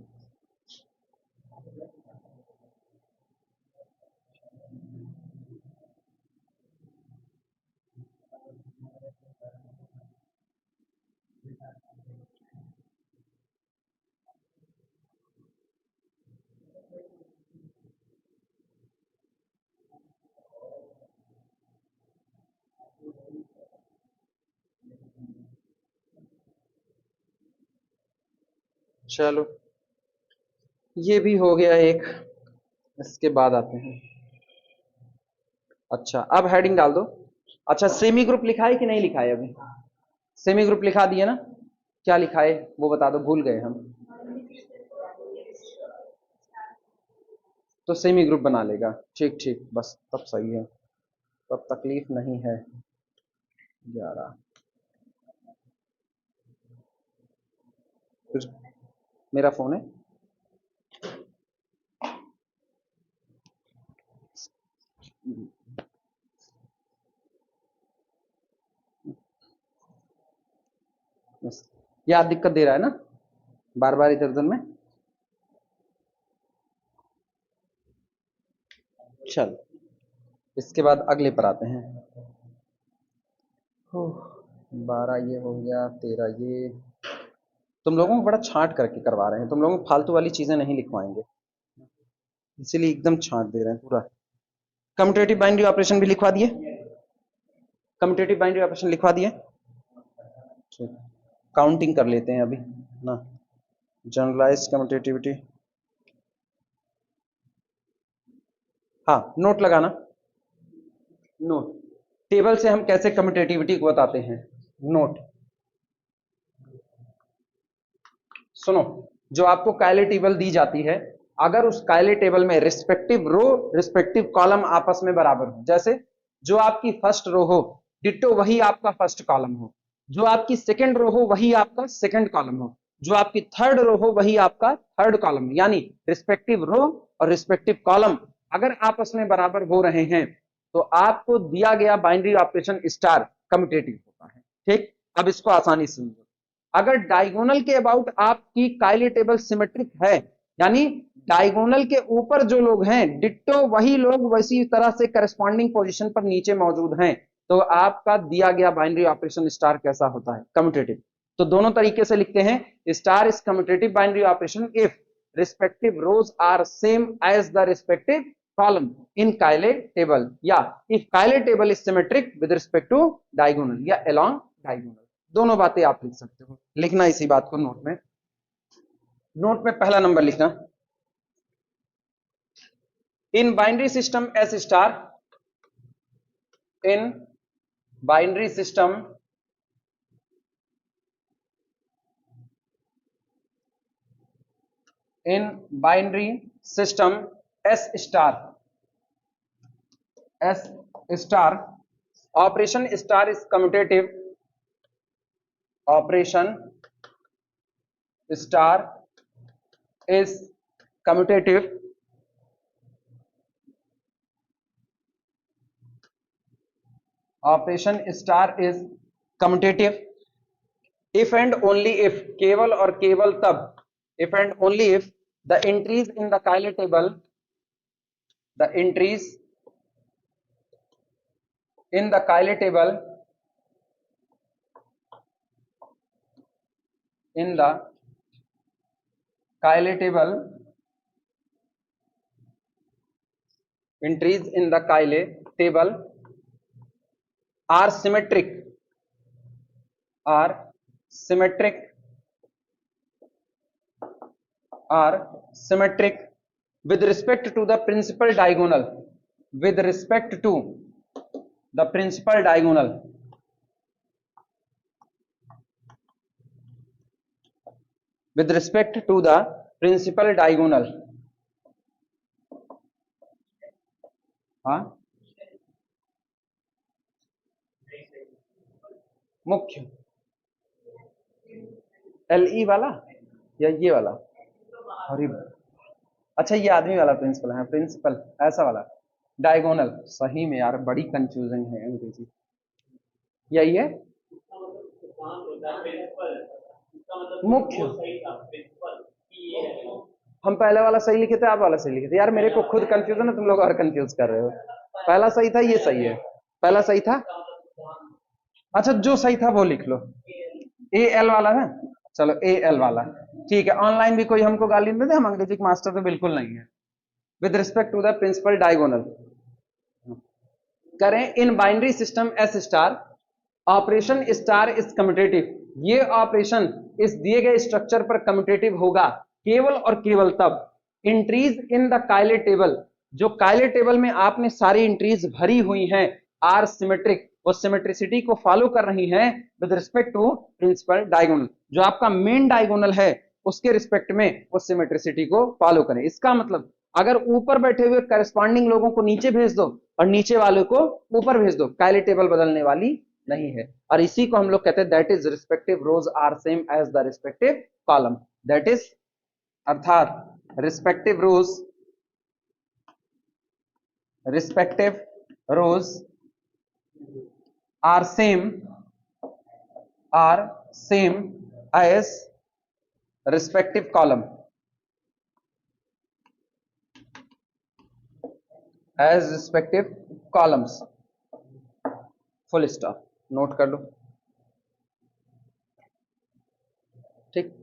चलो ये भी हो गया एक। इसके बाद आते हैं, अच्छा अब हेडिंग डाल दो। अच्छा सेमी ग्रुप लिखा है कि नहीं लिखा है अभी? सेमी ग्रुप लिखा दिए ना? क्या लिखा है वो बता दो, भूल गए हम। तो सेमी ग्रुप बना लेगा, ठीक ठीक, बस तब सही है, तब तकलीफ नहीं है। 11 फिर मेरा फोन है। बस याद दिक्कत दे रहा है ना बार बार इधर उधर में। चल इसके बाद अगले पर आते हैं। 12 ये हो गया, 13 ये। तुम लोगों को बड़ा छांट करके करवा रहे हैं, तुम लोगों को फालतू वाली चीजें नहीं लिखवाएंगे, इसीलिए एकदम छांट दे रहे हैं पूरा। कम्यूटेटिव बाइनरी ऑपरेशन भी लिखवा दिए, कम्यूटेटिव बाइनरी ऑपरेशन लिखवा दिए। ठीक, काउंटिंग कर लेते हैं अभी ना, जनरलाइज कम्यूटेटिविटी। हाँ नोट लगाना, नोट टेबल से हम कैसे कम्यूटेटिविटी को बताते हैं। नोट सुनो, जो आपको कायले टेबल दी जाती है, अगर उस कायले टेबल में रिस्पेक्टिव रो रिस्पेक्टिव कॉलम आपस में बराबर हो, जैसे जो आपकी फर्स्ट रो हो डिट्टो वही आपका फर्स्ट कॉलम हो, जो आपकी सेकंड रो हो वही आपका सेकंड कॉलम हो, जो आपकी थर्ड रो हो वही आपका थर्ड कॉलम, यानी रिस्पेक्टिव रो और रिस्पेक्टिव कॉलम अगर आपस में बराबर हो रहे हैं तो आपको दिया गया बाइनरी ऑपरेशन स्टार कम्यूटेटिव होता है। ठीक, अब इसको आसानी से समझो। अगर डायगोनल के अबाउट आपकी कायले टेबल सिमेट्रिक है, यानी डायगोनल के ऊपर जो लोग हैं डिट्टो वही लोग वैसी तरह से करस्पॉन्डिंग पोजीशन पर नीचे मौजूद हैं, तो आपका दिया गया बाइनरी ऑपरेशन स्टार कैसा होता है? कम्यूटेटिव। तो दोनों तरीके से लिखते हैं, star is commutative binary operation if respective rows are same as the respective column in Cayley table, या if Cayley table is symmetric with respect to diagonal या अलोंग डायगोनल। दोनों बातें आप लिख सकते हो, लिखना इसी बात को नोट में। नोट में पहला नंबर लिखना, इन binary system S star, in binary system in binary system S star operation star is commutative, operation star is commutative operation star is commutative if and only if, केवल और केवल तब, if and only if the entries in the Cayley table, the entries in the Cayley table, in the Cayley table, entries in the Cayley table are symmetric, are symmetric, are symmetric with respect to the principal diagonal, with respect to the principal diagonal, with respect to the principal diagonal, हाँ मुख्य LE वाला या ये वाला? अरे अच्छा ये आदमी वाला प्रिंसिपल है, प्रिंसिपल ऐसा वाला डायगोनल। सही में यार बड़ी कंफ्यूजिंग है अंग्रेजी, यही है मुख्य। हम पहले वाला सही लिखे थे, आप वाला सही लिखे थे यार, मेरे को खुद कंफ्यूजन है, तुम लोग और कंफ्यूज कर रहे हो। पहला सही था, ये सही है, पहला सही था। अच्छा जो सही था वो लिख लो, AL वाला है, चलो AL वाला ठीक है। ऑनलाइन भी कोई हमको गाली नहीं देते, हम अंग्रेजी के मास्टर तो बिल्कुल नहीं है। With respect to the principal diagonal करें in binary system S star, operation star is commutative, ये ऑपरेशन इस दिए गए स्ट्रक्चर पर कम्यूटेटिव होगा केवल और केवल तब एंट्रीज इन द कायले टेबल, जो कायले टेबल में आपने सारी एंट्रीज भरी हुई हैं आर सिमेट्रिक, वो सिमेट्रिसिटी को फॉलो कर रही हैं with respect to principal diagonal, जो आपका मेन डायगोनल है उसके रिस्पेक्ट में वो सिमेट्रिसिटी को फॉलो करें। इसका मतलब अगर ऊपर बैठे हुए करस्पॉन्डिंग लोगों को नीचे भेज दो और नीचे वाले को ऊपर भेज दो, कायले टेबल बदलने वाली नहीं है। और इसी को हम लोग कहते हैं that is respective rows are same as the respective column, that is अर्थात respective rows are same as respective column, as respective columns, full stop, note कर लो। ठीक,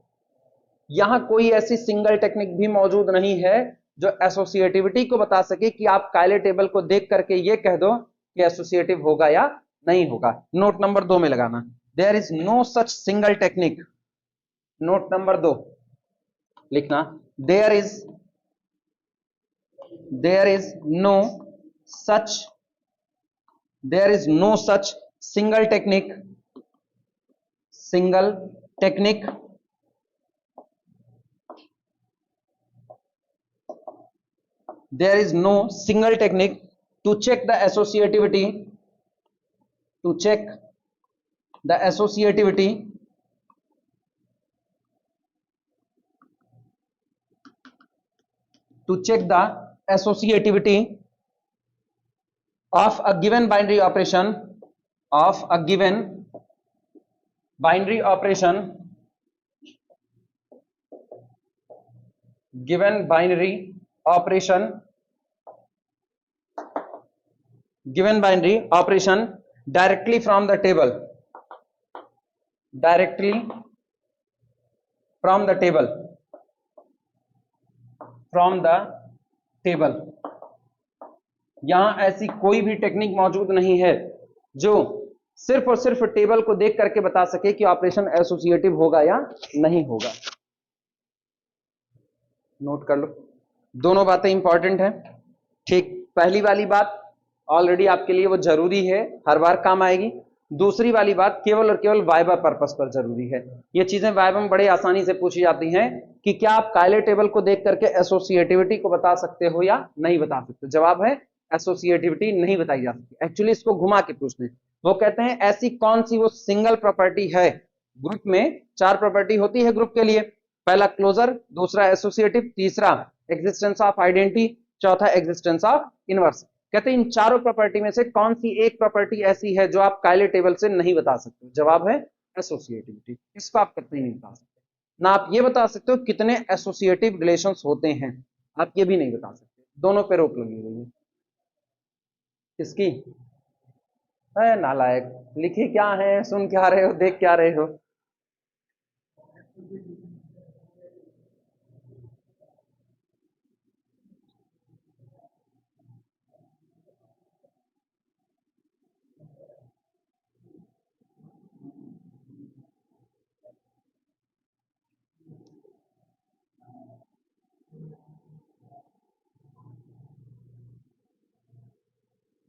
यहां कोई ऐसी सिंगल टेक्निक भी मौजूद नहीं है जो एसोसिएटिविटी को बता सके कि आप कायले टेबल को देख करके ये कह दो कि एसोसिएटिव होगा या नहीं होगा। नोट नंबर 2 में लगाना, there is no such single technique. Note number 2 लिखना, there is no such single technique there is no single technique to check the associativity to check the associativity of a given binary operation given binary operation directly from the table यहां ऐसी कोई भी टेक्निक मौजूद नहीं है जो सिर्फ और सिर्फ टेबल को देख करके बता सके कि ऑपरेशन एसोसिएटिव होगा या नहीं होगा। नोट कर लो, दोनों बातें इंपॉर्टेंट हैं। ठीक, पहली वाली बात ऑलरेडी आपके लिए वो जरूरी है, हर बार काम आएगी। दूसरी वाली बात केवल और केवल वाइवा पर्पस पर जरूरी है। ये चीजें वाइवा में बड़े आसानी से पूछी जाती हैं कि क्या आप कायले टेबल को देख करके एसोसिएटिविटी को बता सकते हो या नहीं बता सकते। जवाब है एसोसिएटिविटी नहीं बताई जा सकती। एक्चुअली इसको घुमा के पूछते हैं, वो कहते हैं ऐसी कौन सी वो सिंगल प्रॉपर्टी है, ग्रुप में 4 प्रॉपर्टी होती है ग्रुप के लिए, पहला क्लोजर, दूसरा एसोसिएटिव, तीसरा एग्जिस्टेंस ऑफ आइडेंटिटी, चौथा एग्जिस्टेंस ऑफ इनवर्स। कहते हैं इन चारों प्रॉपर्टी में से कौन सी एक प्रॉपर्टी ऐसी है जो आप कायले टेबल से नहीं बता सकते। जवाब है एसोसिएटिविटी। इसको आप कतई नहीं बता सकते। ना आप ये बता सकते हो कितने एसोसिएटिव रिलेशंस होते हैं, आप ये भी नहीं बता सकते। दोनों पे रोक लगी हुई है। किसकी है? नालायक, लिखे क्या है, सुन क्या रहे हो, देख क्या रहे हो।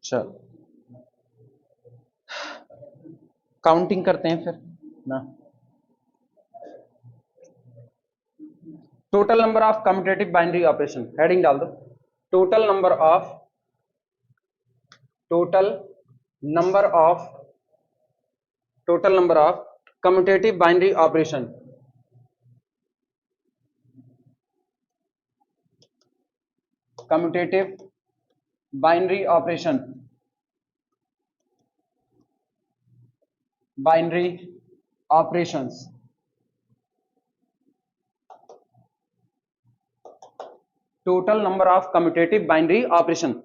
चलो काउंटिंग करते हैं फिर ना। Total number of commutative binary operation, heading डाल दो, total number of commutative binary operation, commutative binary operation, binary operations. Total number of commutative binary operation.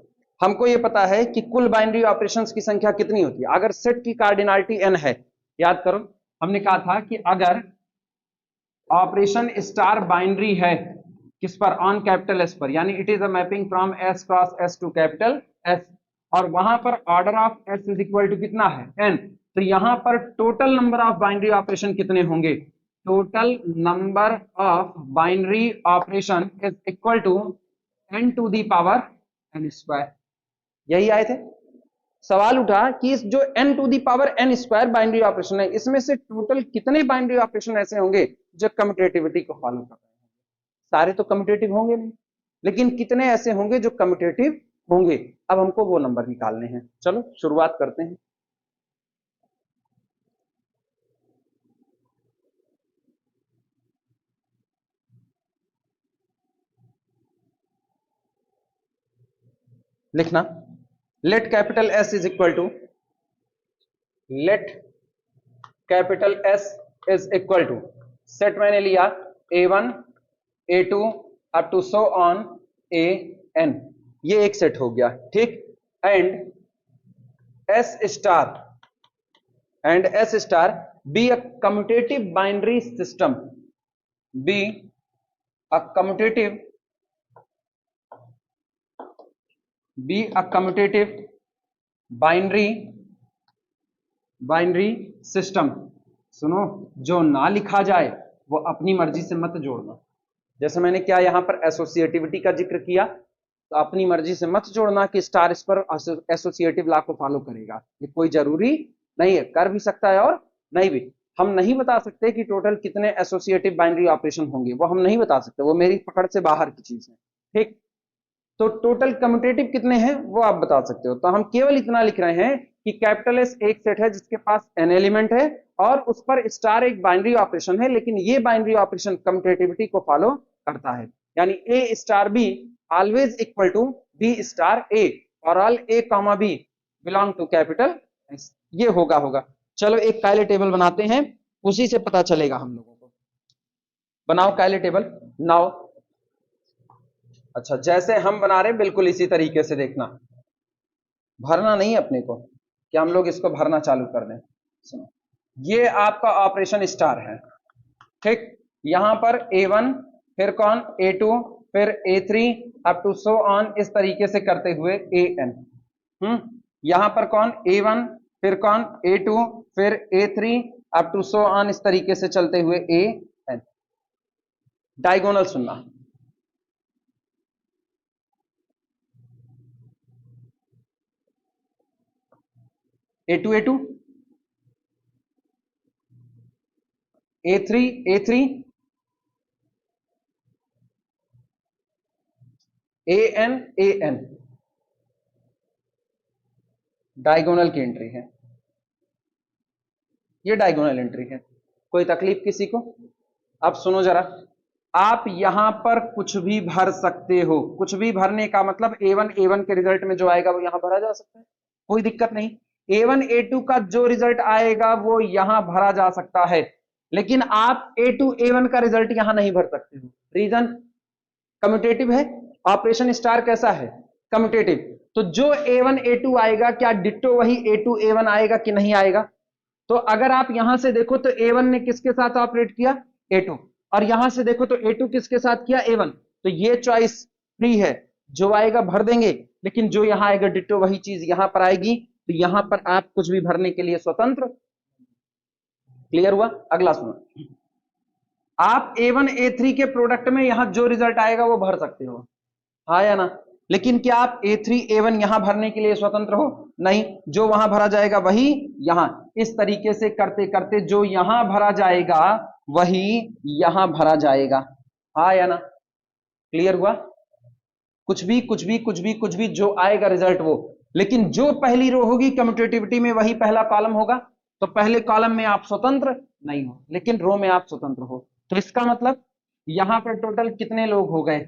हमको ये पता है कि कुल बाइनरी ऑपरेशंस की संख्या कितनी होती है अगर सेट की कार्डिनलिटी n है। याद करो, हमने कहा था कि अगर ऑपरेशन स्टार बाइनरी है किस पर, ऑन कैपिटल एस पर, यानी it is a mapping from S cross S to capital S, और वहां पर order of S is equal to कितना है, n, तो यहां पर total number of binary operation कितने होंगे? Total number of binary operation is equal to n to the power n square. यही आए थे। सवाल उठा कि इस जो n to the power n square binary operation है, इसमें से टोटल कितने बाइनरी ऑपरेशन ऐसे होंगे जो कम्यूटेटिविटी को फॉलो कर रहे हैं? सारे तो कम्यूटेटिव होंगे नहीं, लेकिन कितने ऐसे होंगे जो कम्यूटेटिव होंगे? अब हमको वो नंबर निकालने हैं। चलो शुरुआत करते हैं। लिखना, let capital S is equal to, let capital S is equal to, set मैंने लिया A1 A2 up to so on AN, ये एक सेट हो गया, ठीक। And S star be a commutative binary system, be a commutative binary system. सुनो, जो ना लिखा जाए वो अपनी मर्जी से मत जोड़ना। जैसे मैंने क्या यहां पर एसोसिएटिविटी का जिक्र किया, तो अपनी मर्जी से मत जोड़ना कि स्टार इस पर एसोसिएटिव लॉ को फॉलो करेगा, ये कोई जरूरी नहीं है, कर भी सकता है और नहीं भी। हम नहीं बता सकते कि टोटल कितने एसोसिएटिव बाइनरी ऑपरेशन होंगे, वो हम नहीं बता सकते, वो मेरी पकड़ से बाहर की चीज है, ठीक। तो टोटल कम्यूटेटिव कितने हैं वो आप बता सकते हो। तो हम केवल इतना लिख रहे हैं कि कैपिटल एस एक सेट है जिसके पास n एलिमेंट है और उस पर स्टार एक बाइनरी ऑपरेशन है, लेकिन ये बाइनरी ऑपरेशन कम्यूटेटिविटी को फॉलो करता है, यानी a star b always equal to b star a और all a comma b belong to capital S. ये होगा। चलो एक कायले टेबल बनाते हैं, उसी से पता चलेगा हम लोगों को। बनाओ कायले टेबल नाउ। अच्छा, जैसे हम बना रहे बिल्कुल इसी तरीके से देखना, भरना नहीं अपने को कि हम लोग इसको भरना चालू कर दें। सुनो, ये आपका ऑपरेशन स्टार है, ठीक। यहां पर A1 फिर कौन A2 फिर A3 up to so on, इस तरीके से करते हुए AN। यहां पर कौन A1 फिर कौन A2 फिर A3 up to so on, इस तरीके से चलते हुए AN। डायगोनल सुनना, A2 A2 A3 A3 AN AN, diagonal की एंट्री है, ये डायगोनल एंट्री है। कोई तकलीफ किसी को? अब सुनो जरा, आप यहां पर कुछ भी भर सकते हो। कुछ भी भरने का मतलब A1 के रिजल्ट में जो आएगा वो यहां भरा जा सकता है, कोई दिक्कत नहीं। A1 A2 का जो रिजल्ट आएगा वो यहां भरा जा सकता है, लेकिन आप A2 A1 का रिजल्ट यहां नहीं भर सकते हो। रीजन, कम्यूटेटिव है, ऑपरेशन स्टार कैसा है? कम्यूटेटिव। तो जो A1 A2 आएगा क्या डिट्टो वही A2 A1 आएगा कि नहीं आएगा? तो अगर आप यहां से देखो तो A1 ने किसके साथ ऑपरेट किया? A2। और यहां से देखो तो A2 किसके साथ किया? A1। तो ये चॉइस फ्री है, जो आएगा भर देंगे, लेकिन जो यहां आएगा डिट्टो वही चीज यहां पर आएगी, तो यहां पर आप कुछ भी भरने के लिए स्वतंत्र। क्लियर हुआ? अगला सुनो, आप A1 A3 के प्रोडक्ट में यहां जो रिजल्ट आएगा वो भर सकते हो, हाँ या ना? लेकिन क्या आप A3 A1 यहां भरने के लिए स्वतंत्र हो? नहीं, जो वहां भरा जाएगा वही यहां। इस तरीके से करते करते जो यहां भरा जाएगा वही यहां भरा जाएगा, हाँ या ना? क्लियर हुआ? कुछ भी जो आएगा रिजल्ट वो, लेकिन जो पहली रो होगी कम्यूटेटिविटी में वही पहला कॉलम होगा। तो पहले कॉलम में आप स्वतंत्र नहीं हो, लेकिन रो में आप स्वतंत्र हो। तो इसका मतलब यहां पर टोटल कितने लोग हो गए?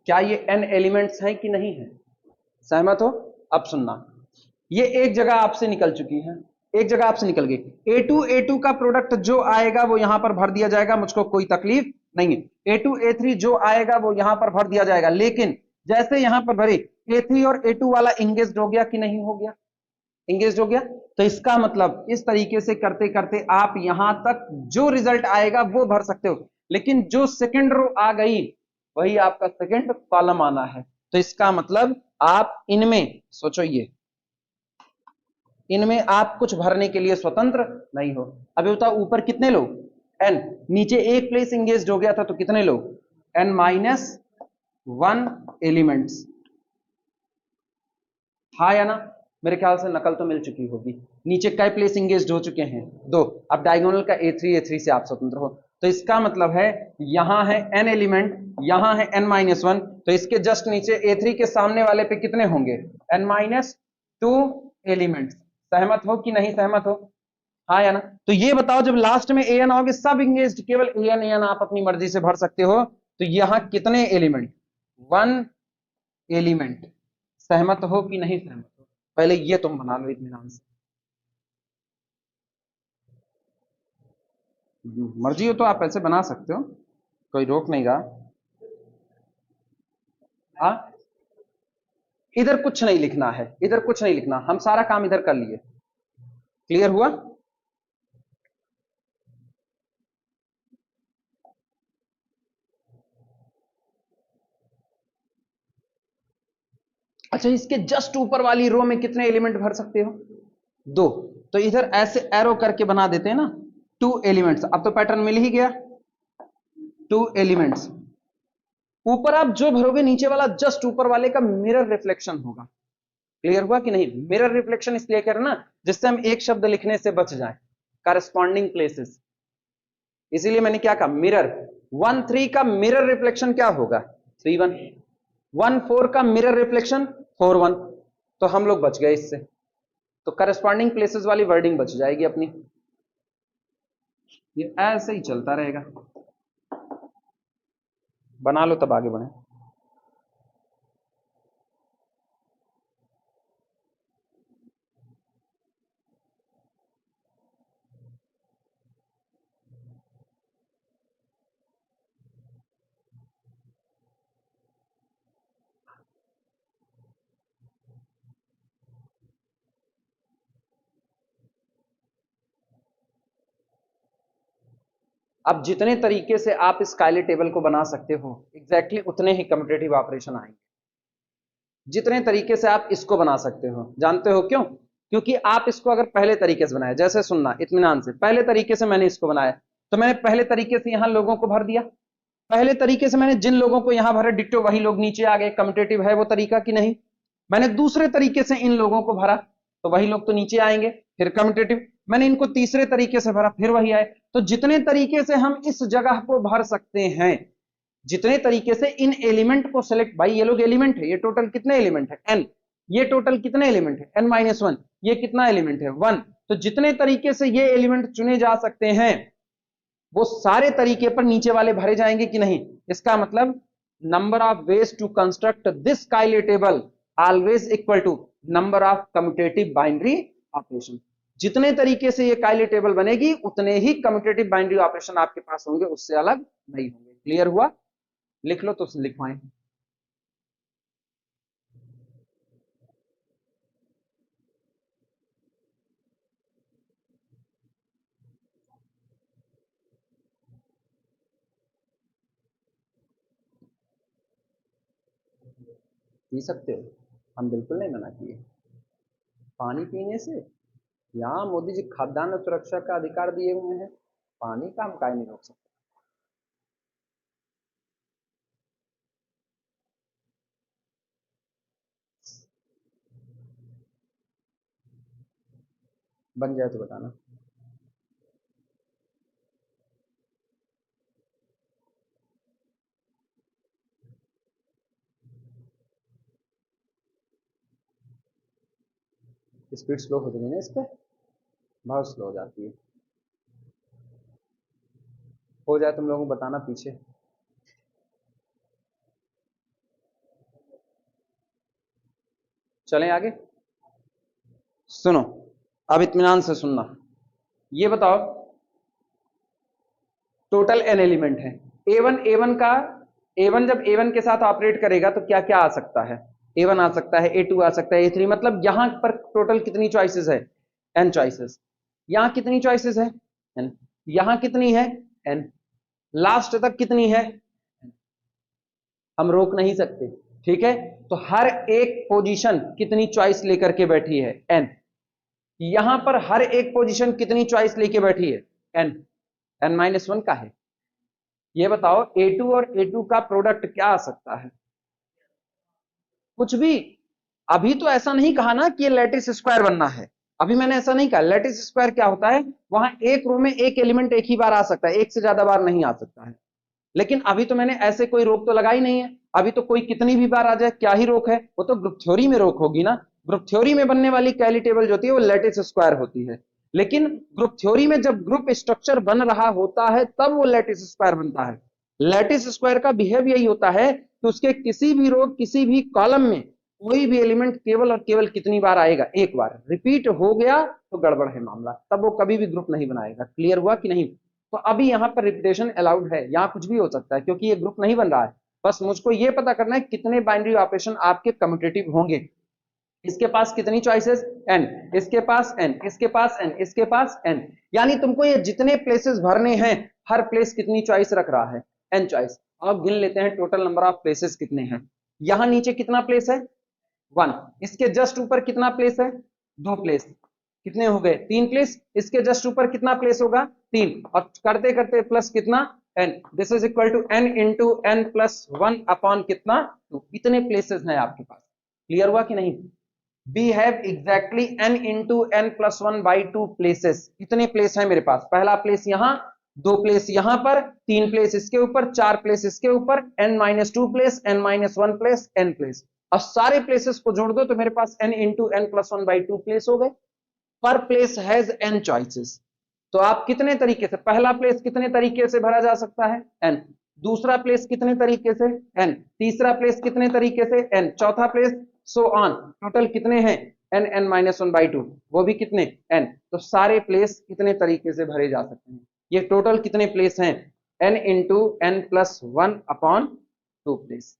क्या ये n एलिमेंट्स हैं कि नहीं है? सहमत हो? अब सुनना, ये एक जगह आपसे निकल चुकी है, एक जगह आपसे निकल गई। A2 का प्रोडक्ट जो आएगा वो यहां पर भर दिया जाएगा, मुझको कोई तकलीफ नहीं है। A2 A3 जो आएगा वो यहां पर भर दिया जाएगा, लेकिन जैसे यहां पर भरे A3 और A2 वाला इंगेज हो गया कि नहीं हो गया? इंगेज हो गया। तो इसका मतलब इस तरीके से करते करते आप यहां तक जो रिजल्ट आएगा वो भर सकते हो, लेकिन जो सेकेंड रो आ गई वही आपका सेकेंड कॉलम आना है। तो इसका मतलब आप इनमें सोचो, ये इनमें आप कुछ भरने के लिए स्वतंत्र नहीं हो। अभी बताओ ऊपर कितने लोग, n, नीचे एक प्लेस इंगेज हो गया था तो कितने लोग, n-1 एलिमेंट्स, हाँ या ना? मेरे ख्याल से नकल तो मिल चुकी होगी। नीचे कई प्लेस इंगेज हो चुके हैं, 2। अब डायगोनल का a3 से आप स्वतंत्र हो, तो इसका मतलब है यहां है n एलिमेंट, यहां है n-1, तो इसके जस्ट नीचे a3 के सामने वाले पे कितने होंगे, n-2 एलिमेंट्स। सहमत हो कि नहीं सहमत हो, हाँ या ना? तो ये बताओ जब लास्ट में an आओगे सब इंगेज, केवल an आप अपनी मर्जी से भर सकते हो, तो यहां कितने एलिमेंट, 1 एलिमेंट। सहमत हो कि नहीं सहमत हो, पहले ये तुम बना लो इत्मीनान से। मर्जी हो तो आप ऐसे बना सकते हो, कोई रोक नहीं रहा। हाँ, इधर कुछ नहीं लिखना है, इधर कुछ नहीं लिखना, हम सारा काम इधर कर लिए। क्लियर हुआ? अच्छा, इसके जस्ट ऊपर वाली रो में कितने एलिमेंट भर सकते हो, 2। तो इधर ऐसे एरो करके बना देते हैं ना, 2 एलिमेंट्स। अब तो पैटर्न मिल ही गया, 2 एलिमेंट्स। ऊपर आप जो भरोगे नीचे वाला जस्ट ऊपर वाले का मिरर रिफ्लेक्शन होगा। क्लियर हुआ कि नहीं? मिरर रिफ्लेक्शन इसलिए कर ना, जिससे हम एक शब्द लिखने से बच जाए, करस्पॉन्डिंग प्लेसेस। इसीलिए मैंने क्या कहा, मिरर। 1-3 का मिरर रिफ्लेक्शन क्या होगा, 3-1। 1-4 का मिरर रिफ्लेक्शन 4-1। तो हम लोग बच गए इससे, तो करस्पॉन्डिंग प्लेसेस वाली वर्डिंग बच जाएगी अपनी। ये ऐसे ही चलता रहेगा, बना लो तब आगे बढ़े। अब जितने तरीके से आप इस कायले टेबल को बना सकते हो, एग्जैक्टली उतने ही कम्पिटेटिव ऑपरेशन आएंगे। जितने तरीके से आप इसको बना सकते हो, जानते हो क्यों? क्योंकि आप इसको अगर पहले तरीके से बनाए, जैसे सुनना इत्मीनान से, पहले तरीके से मैंने इसको बनाया, तो मैंने पहले तरीके से यहां लोगों को भर दिया। पहले तरीके से मैंने जिन लोगों को यहां भरा डिट्टो वही लोग नीचे आ गए, कम्पिटेटिव है वो तरीका कि नहीं? मैंने दूसरे तरीके से इन लोगों को भरा तो वही लोग तो नीचे आएंगे, फिर कम्पिटेटिव। मैंने इनको तीसरे तरीके से भरा, फिर वही आए। तो जितने तरीके से हम इस जगह को भर सकते हैं, जितने तरीके से इन एलिमेंट को सेलेक्ट, भाई ये लोग एलिमेंट है, ये टोटल कितने एलिमेंट है, n। ये टोटल कितने एलिमेंट है, n-1। ये कितना एलिमेंट है, 1। तो जितने तरीके से ये एलिमेंट चुने जा सकते हैं, वो सारे तरीके पर नीचे वाले भरे जाएंगे कि नहीं? इसका मतलब number of ways to construct this Cayley table always equal to number of commutative binary operation. जितने तरीके से ये कायले टेबल बनेगी, उतने ही कम्यूटेटिव बाइनरी ऑपरेशन आपके पास होंगे, उससे अलग नहीं होंगे। क्लियर हुआ? लिख लो तो लिखवाएं। पी सकते हो, हम बिल्कुल नहीं मना किए। पानी पीने से, यहाँ मोदी जी खाद्यान्न सुरक्षा का अधिकार दिए हुए हैं, पानी का हम काहे नहीं रोक सकते। बन जाए तो बताना। स्पीड स्लो हो जाएगी ना इस पे, बहुत स्लो हो जाती है। हो जाए तुम लोगों को बताना पीछे। चलें आगे, सुनो, अब इत्मीनान से सुनना। ये बताओ टोटल एन एलिमेंट है, ए वन का, ए वन जब ए वन के साथ ऑपरेट करेगा तो क्या क्या आ सकता है, ए वन आ सकता है, ए टू आ सकता है, ए थ्री, मतलब यहां पर टोटल कितनी चॉइसेस है, एन चॉइसेस। यहां कितनी चॉइसेस है, एन। यहां कितनी है, एन। लास्ट तक कितनी है, हम रोक नहीं सकते। ठीक है, तो हर एक पोजीशन कितनी चॉइस लेकर के बैठी है, n। यहां पर हर एक पोजीशन कितनी चॉइस लेके बैठी है, n। n-1 का है। ये बताओ A2 और A2 का प्रोडक्ट क्या आ सकता है, कुछ भी। अभी तो ऐसा नहीं कहा ना कि ये लैटिस स्क्वायर बनना है, अभी मैंने ऐसा नहीं कहा। लैटिस स्क्वायर क्या होता है, वहां एक रो में एक एलिमेंट एक ही बार आ सकता है, एक से ज्यादा बार नहीं आ सकता है। लेकिन अभी तो मैंने ऐसे कोई रोक तो लगाई नहीं है, अभी तो कोई कितनी भी बार आ जाए क्या ही रोक है, वो तो ग्रुप थ्योरी में रोक होगी ना। ग्रुप थ्योरी में बनने वाली कैली टेबल जो होती है वो लैटिस स्क्वायर होती है, लेकिन ग्रुप थ्योरी में जब ग्रुप स्ट्रक्चर बन रहा होता है तब वो लैटिस स्क्वायर बनता है। लैटिस स्क्वायर का बिहेव यही होता है कि उसके किसी भी रो किसी भी कॉलम में कोई भी एलिमेंट केवल और केवल कितनी बार आएगा, एक बार। रिपीट हो गया तो गड़बड़ है मामला, तब वो कभी भी ग्रुप नहीं बनाएगा। क्लियर हुआ कि नहीं। तो अभी यहाँ पर रिपीटेशन अलाउड है, यहाँ कुछ भी हो सकता है क्योंकि ये ग्रुप नहीं बन रहा है। बस मुझको ये पता करना है कितने बाइनरी ऑपरेशन आपके कम्यूटेटिव होंगे। इसके पास कितनी चॉइसेस, n। इसके पास n, इसके पास n, इसके पास n। यानी तुमको ये जितने प्लेसेस भरने हैं, हर प्लेस कितनी चॉइस रख रहा है, n चॉइस। अब गिन लेते हैं टोटल नंबर ऑफ प्लेसेस कितने हैं। यहां नीचे कितना प्लेस है, 1। इसके जस्ट ऊपर कितना प्लेस है, 2 प्लेस। कितने हो गए, 3 प्लेस। इसके जस्ट ऊपर कितना प्लेस होगा, 3। और करते करते प्लस कितना, n। This is equal to n into n plus 1 upon कितना, 2। इतने प्लेसेस हैं आपके पास। क्लियर हुआ कि नहीं। we have exactly n into n plus 1 by 2 places। इतने प्लेस है मेरे पास। पहला प्लेस यहां, 2 प्लेस यहां पर, 3 प्लेस इसके ऊपर, 4 प्लेस इसके ऊपर, n-2 place, n-1 place, n place. और सारे प्लेसेस को जोड़ दो तो मेरे पास n into n plus 1 by 2 place हो गए। पर प्लेस हैज n चॉइसेस। तो आप कितने तरीके से, पहला प्लेस कितने तरीके से भरा जा सकता है, n। दूसरा प्लेस कितने तरीके से, n। तीसरा प्लेस कितने तरीके से, n। चौथा प्लेस, सो ऑन। टोटल कितने हैं, n n-1 by 2, वो भी कितने, n। तो सारे प्लेस कितने तरीके से भरे जा सकते हैं। ये टोटल कितने प्लेस हैं, n into n plus 1 upon 2 places.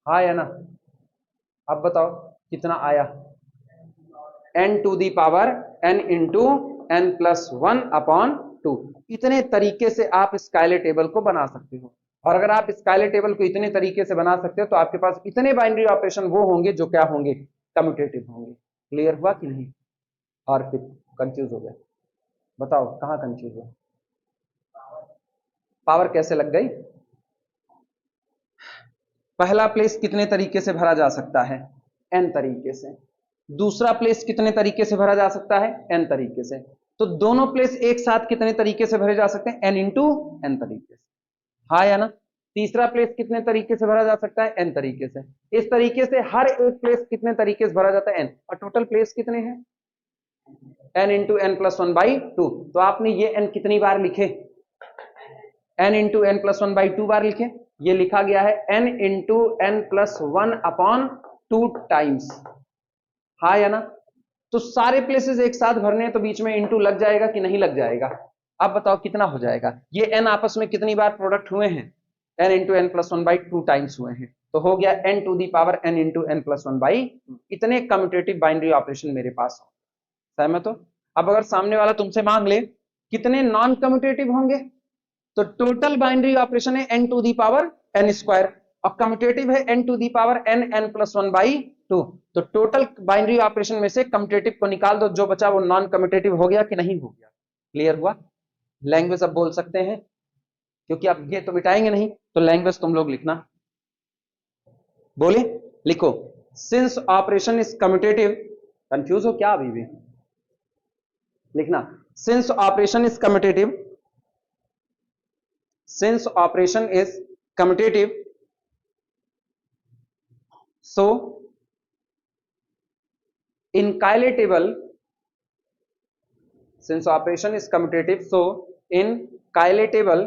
हाँ या ना। अब बताओ कितना आया, n to the power n into n plus 1 upon 2। इतने तरीके से आप स्काइलर टेबल को बना सकते हो। और अगर आप स्काइलर टेबल को इतने तरीके से बना सकते हो तो आपके पास इतने बाइनरी ऑपरेशन वो होंगे जो क्या होंगे, कम्यूटेटिव होंगे। क्लियर हुआ कि नहीं। और फिर कंफ्यूज हो गए, बताओ कहां कंफ्यूज हुआ, पावर कैसे लग गई। पहला प्लेस कितने तरीके से भरा जा सकता है, n तरीके से। दूसरा प्लेस कितने तरीके से भरा जा सकता है, n तरीके से। तो दोनों प्लेस एक साथ कितने तरीके से भरे जा सकते हैं, n इंटू n तरीके से। हाँ या ना। तीसरा प्लेस कितने तरीके से भरा जा सकता है, n तरीके से। इस तरीके से हर एक प्लेस कितने तरीके से भरा जाता है, n। और टोटल प्लेस कितने हैं, n into n plus 1 by 2। तो आपने ये n कितनी बार लिखे, n into n plus 1 by 2 बार लिखे। ये लिखा गया है n into n plus 1 upon 2 times. हाँ या ना। तो सारे प्लेसेस एक साथ भरने हैं तो बीच में इंटू लग जाएगा कि नहीं लग जाएगा। अब बताओ कितना हो जाएगा, ये n आपस में कितनी बार प्रोडक्ट हुए हैं, n into n plus 1 by 2 times हुए हैं। तो हो गया n to the power n into n plus 1 by 2। इतने कम्यूटेटिव बाइनरी ऑपरेशन मेरे पास हो। सहमत हो। अब अगर सामने वाला तुमसे मांग ले कितने नॉन कम्यूटेटिव होंगे, तो टोटल बाइनरी ऑपरेशन है n to the power n square और कम्यूटेटिव है n to the power n n plus 1 by 2। तो टोटल बाइनरी ऑपरेशन में से कम्यूटेटिव को निकाल दो, जो बचा वो नॉन कम्यूटेटिव हो गया कि नहीं हो गया। क्लियर हुआ। लैंग्वेज अब बोल सकते हैं क्योंकि अब ये तो मिटाएंगे नहीं, तो लैंग्वेज तुम लोग लिखना। बोले, लिखो, since operation is commutative. Confuse हो क्या अभी भी, लिखना, since operation is commutative, since operation is commutative, so in Cayley table, since operation is commutative, so in Cayley table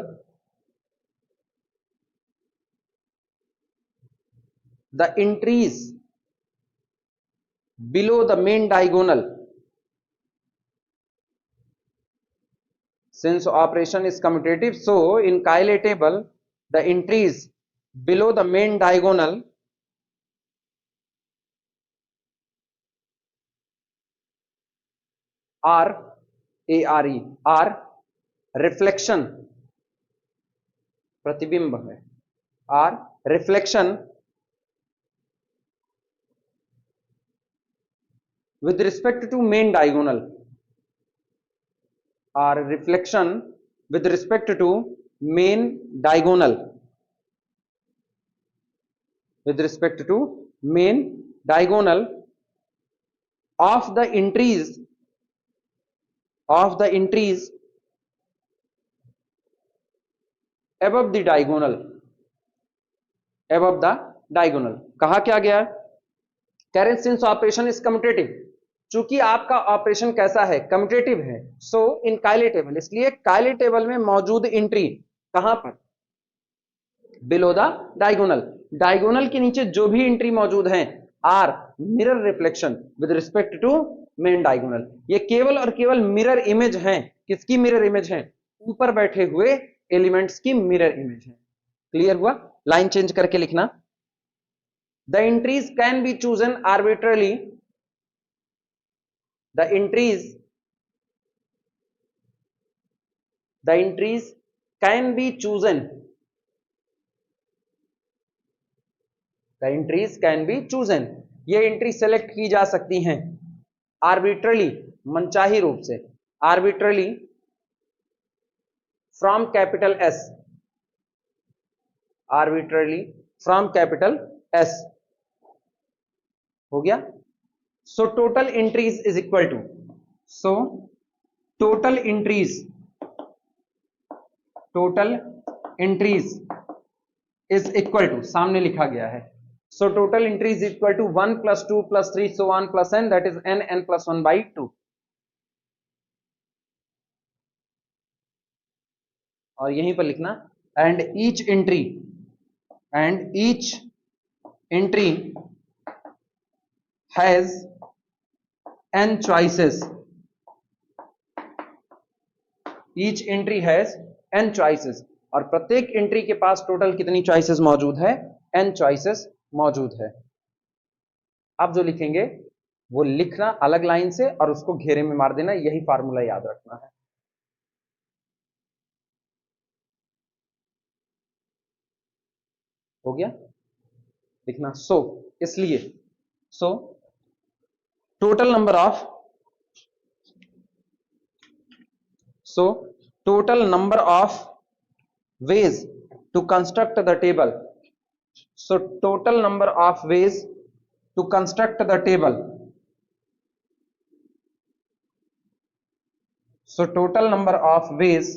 the entries below the main diagonal, since operation is commutative, so in Cayley table the entries below the main diagonal are are reflection, प्रतिबिंब है, are reflection with respect to main diagonal, or reflection with respect to main diagonal, with respect to main diagonal of the entries above the diagonal, कहा क्या गया? Current since operation is commutative, चूंकि आपका ऑपरेशन कैसा है? कम्यूटेटिव है। सो इन कायले टेबल, इसलिए कायले टेबल में मौजूद एंट्री कहां पर? बिलो द डायगोनल, डायगोनल के नीचे जो भी एंट्री मौजूद है are mirror reflection with respect to main diagonal. ये केवल और केवल मिरर इमेज है। किसकी मिरर इमेज है? ऊपर बैठे हुए एलिमेंट्स की मिरर इमेज है। क्लियर हुआ? लाइन चेंज करके लिखना, the entries can be chosen arbitrarily, the entries can be chosen, ये एंट्री सेलेक्ट की जा सकती हैं आर्बिट्रली, मनचाही रूप से, arbitrarily from capital S, arbitrarily from capital S. हो गया? So total entries is equal to, total entries is equal to, सामने लिखा गया है, so total entries equal to 1 + 2 + 3 so on + n, that is n + 1/2। और यहीं पर लिखना, and each entry has n choices, each entry has n choices, और प्रत्येक एंट्री के पास टोटल कितनी चॉइसेस मौजूद है? n choices मौजूद है। आप जो लिखेंगे वो लिखना अलग लाइन से और उसको घेरे में मार देना, यही फार्मूला याद रखना है। हो गया? लिखना इसलिए total number of ways to construct the table, so total number of ways to construct the table, so total number of ways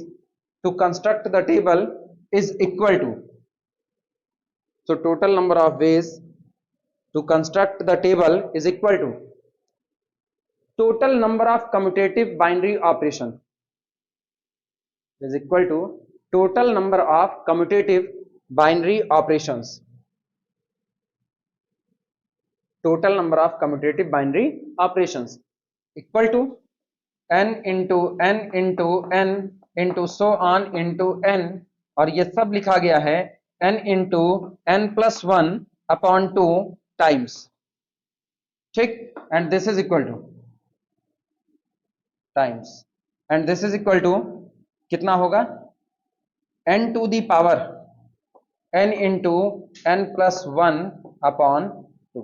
to construct the table is equal to, so total number of ways to construct the table is equal to total number of commutative binary operation, is equal to total number of commutative binary operations, total number of commutative binary operations equal to n into n into n into so on into n, और ये सब लिखा गया है n into n + 1 upon 2 times, ठीक, and this is equal to times, and this is equal to कितना होगा? n to the power n into n + 1 upon 2,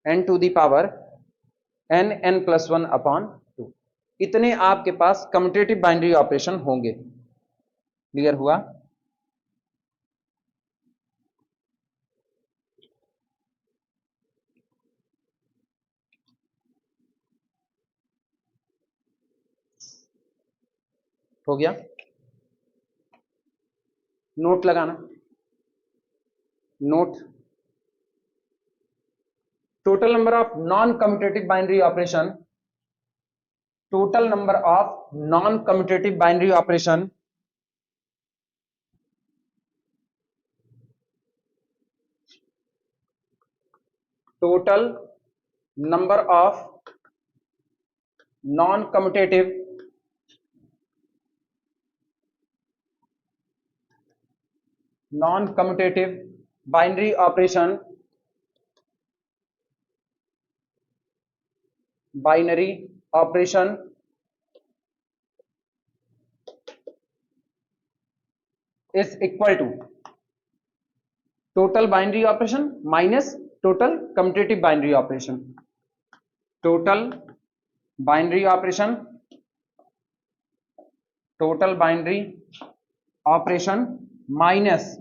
n to the power n + 1 upon 2, इतने आपके पास कम्यूटेटिव बाइनरी ऑपरेशन होंगे। क्लियर हुआ? हो गया? नोट लगाना, note, total number of non commutative binary operation, total number of non commutative binary operation total number of non commutative binary operation, binary operation is equal to total binary operation minus total commutative binary operation, total binary operation, total binary operation minus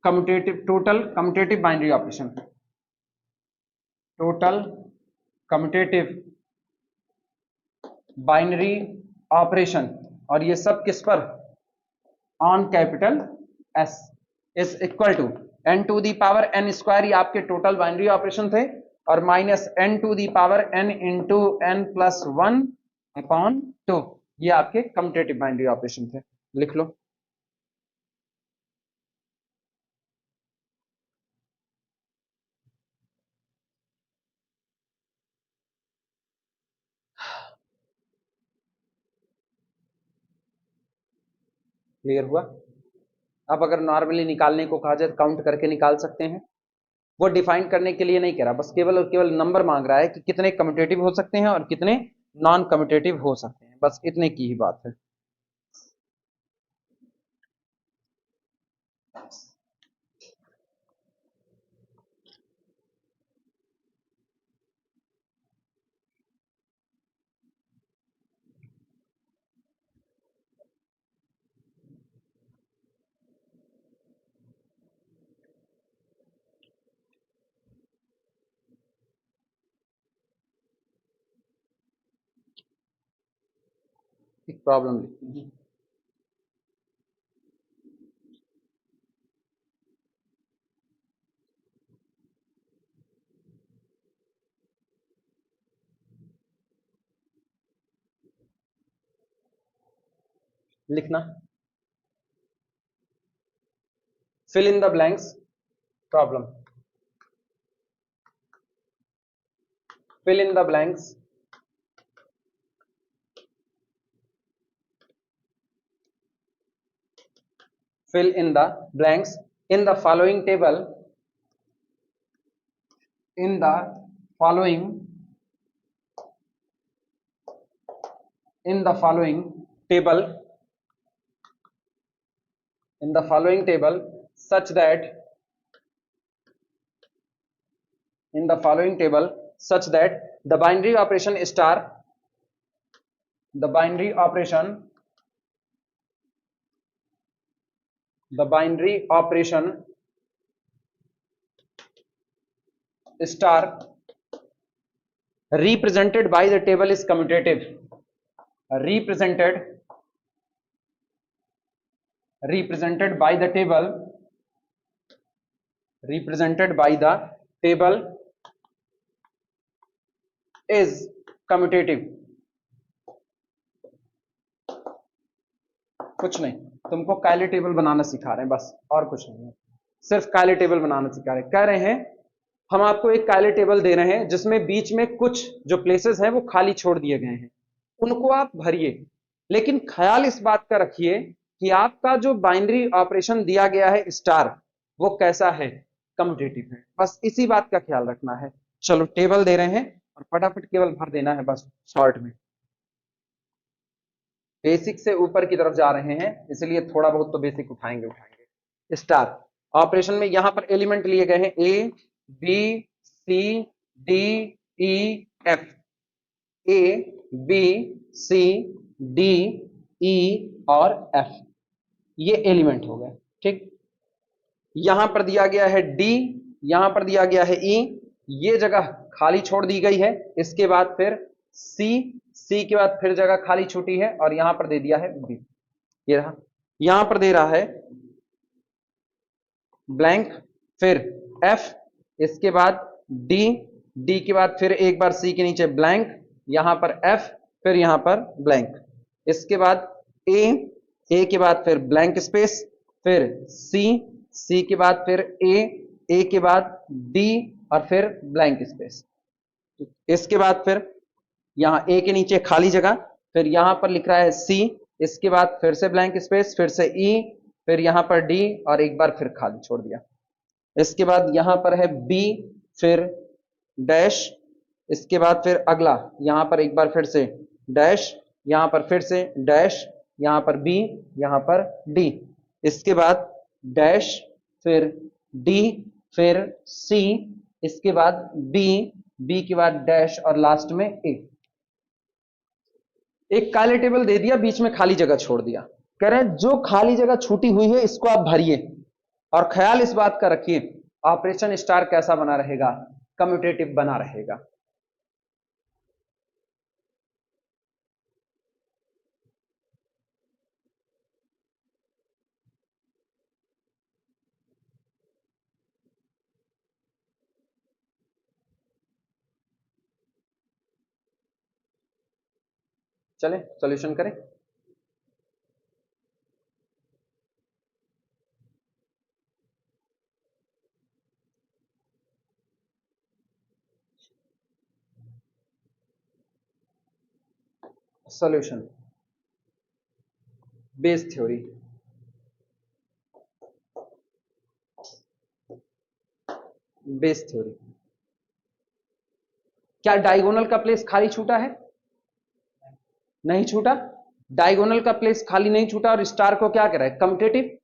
commutative, total commutative binary operation, total commutative binary operation, और ये सब किस पर, on capital S is equal to N to the power N square, ये आपके टोटल बाइनरी ऑपरेशन थे, और minus N to the power N into N plus 1/2, ये आपके कम्यूटेटिव बाइनरी ऑपरेशन थे। लिख लो। क्लियर हुआ? अब अगर नॉर्मली निकालने को कहा जाए तो काउंट करके निकाल सकते हैं। वो डिफाइन करने के लिए नहीं कह रहा, बस केवल और केवल नंबर मांग रहा है कि कितने कम्यूटेटिव हो सकते हैं और कितने नॉन कम्यूटेटिव हो सकते हैं, बस इतने की ही बात है। एक प्रॉब्लम लिखते हैं। लिखना, fill in the blanks problem, fill in the blanks, fill in the blanks in the following table, in the following, in the following table, in the following table such that, in the following table such that the binary operation star, the binary operation, the binary operation star represented by the table is commutative, represented by the table, represented by the table is commutative। कुछ नहीं, तुमको कायले टेबल बनाना सिखा रहे हैं बस, और कुछ नहीं है, सिर्फ कायले टेबल बनाना सिखा रहे हैं। कह रहे हैं हम आपको एक कायले टेबल दे रहे हैं जिसमें बीच में कुछ जो प्लेसेस हैं वो खाली छोड़ दिए गए हैं, उनको आप भरिए, लेकिन ख्याल इस बात का रखिए कि आपका जो बाइनरी ऑपरेशन दिया गया है स्टार, वो कैसा है, कम्यूटेटिव है, बस इसी बात का ख्याल रखना है। चलो टेबल दे रहे हैं और फटाफट केवल भर देना है बस शॉर्ट में। बेसिक से ऊपर की तरफ जा रहे हैं इसलिए थोड़ा बहुत तो बेसिक उठाएंगे। स्टार ऑपरेशन में यहां पर एलिमेंट लिए गए हैं A B C D E F, A B C D E और एफ, ये एलिमेंट हो गए। ठीक, यहां पर दिया गया है डी, यहां पर दिया गया है ई, ये जगह खाली छोड़ दी गई है। इसके बाद फिर सी, सी के बाद फिर जगह खाली छूटी है और यहां पर दे दिया है बी, ये रहा, यहां पर दे रहा है ब्लैंक, फिर एफ, इसके बाद डी, डी के बाद फिर एक बार सी के नीचे ब्लैंक, यहां पर एफ, फिर यहां पर ब्लैंक, इसके बाद ए, ए के बाद फिर ब्लैंक स्पेस, फिर सी, सी के बाद फिर ए के बाद डी और फिर ब्लैंक स्पेस। इसके बाद फिर यहां ए के नीचे खाली जगह, फिर यहां पर लिख रहा है सी, इसके बाद फिर से ब्लैंक स्पेस, फिर से ई, फिर यहां पर डी और एक बार फिर खाली छोड़ दिया। इसके बाद यहां पर है बी, फिर डैश, इसके बाद फिर अगला यहां पर एक बार फिर से डैश, यहां पर फिर से डैश, यहां पर बी, यहां पर डी, इसके बाद डैश, फिर डी, फिर सी, इसके बाद बी, बी के बाद डैश और लास्ट में ए। एक काले टेबल दे दिया, बीच में खाली जगह छोड़ दिया। कह रहे हैं जो खाली जगह छूटी हुई है इसको आप भरिए, और ख्याल इस बात का रखिए ऑपरेशन स्टार कैसा बना रहेगा, कम्यूटेटिव बना रहेगा। चले सॉल्यूशन करें। Solution, base theory, base theory. क्या डायगोनल का प्लेस खाली छूटा है? नहीं छूटा। डायगोनल का प्लेस खाली नहीं छूटा और स्टार को क्या कह रहा है, कम्यूटेटिव।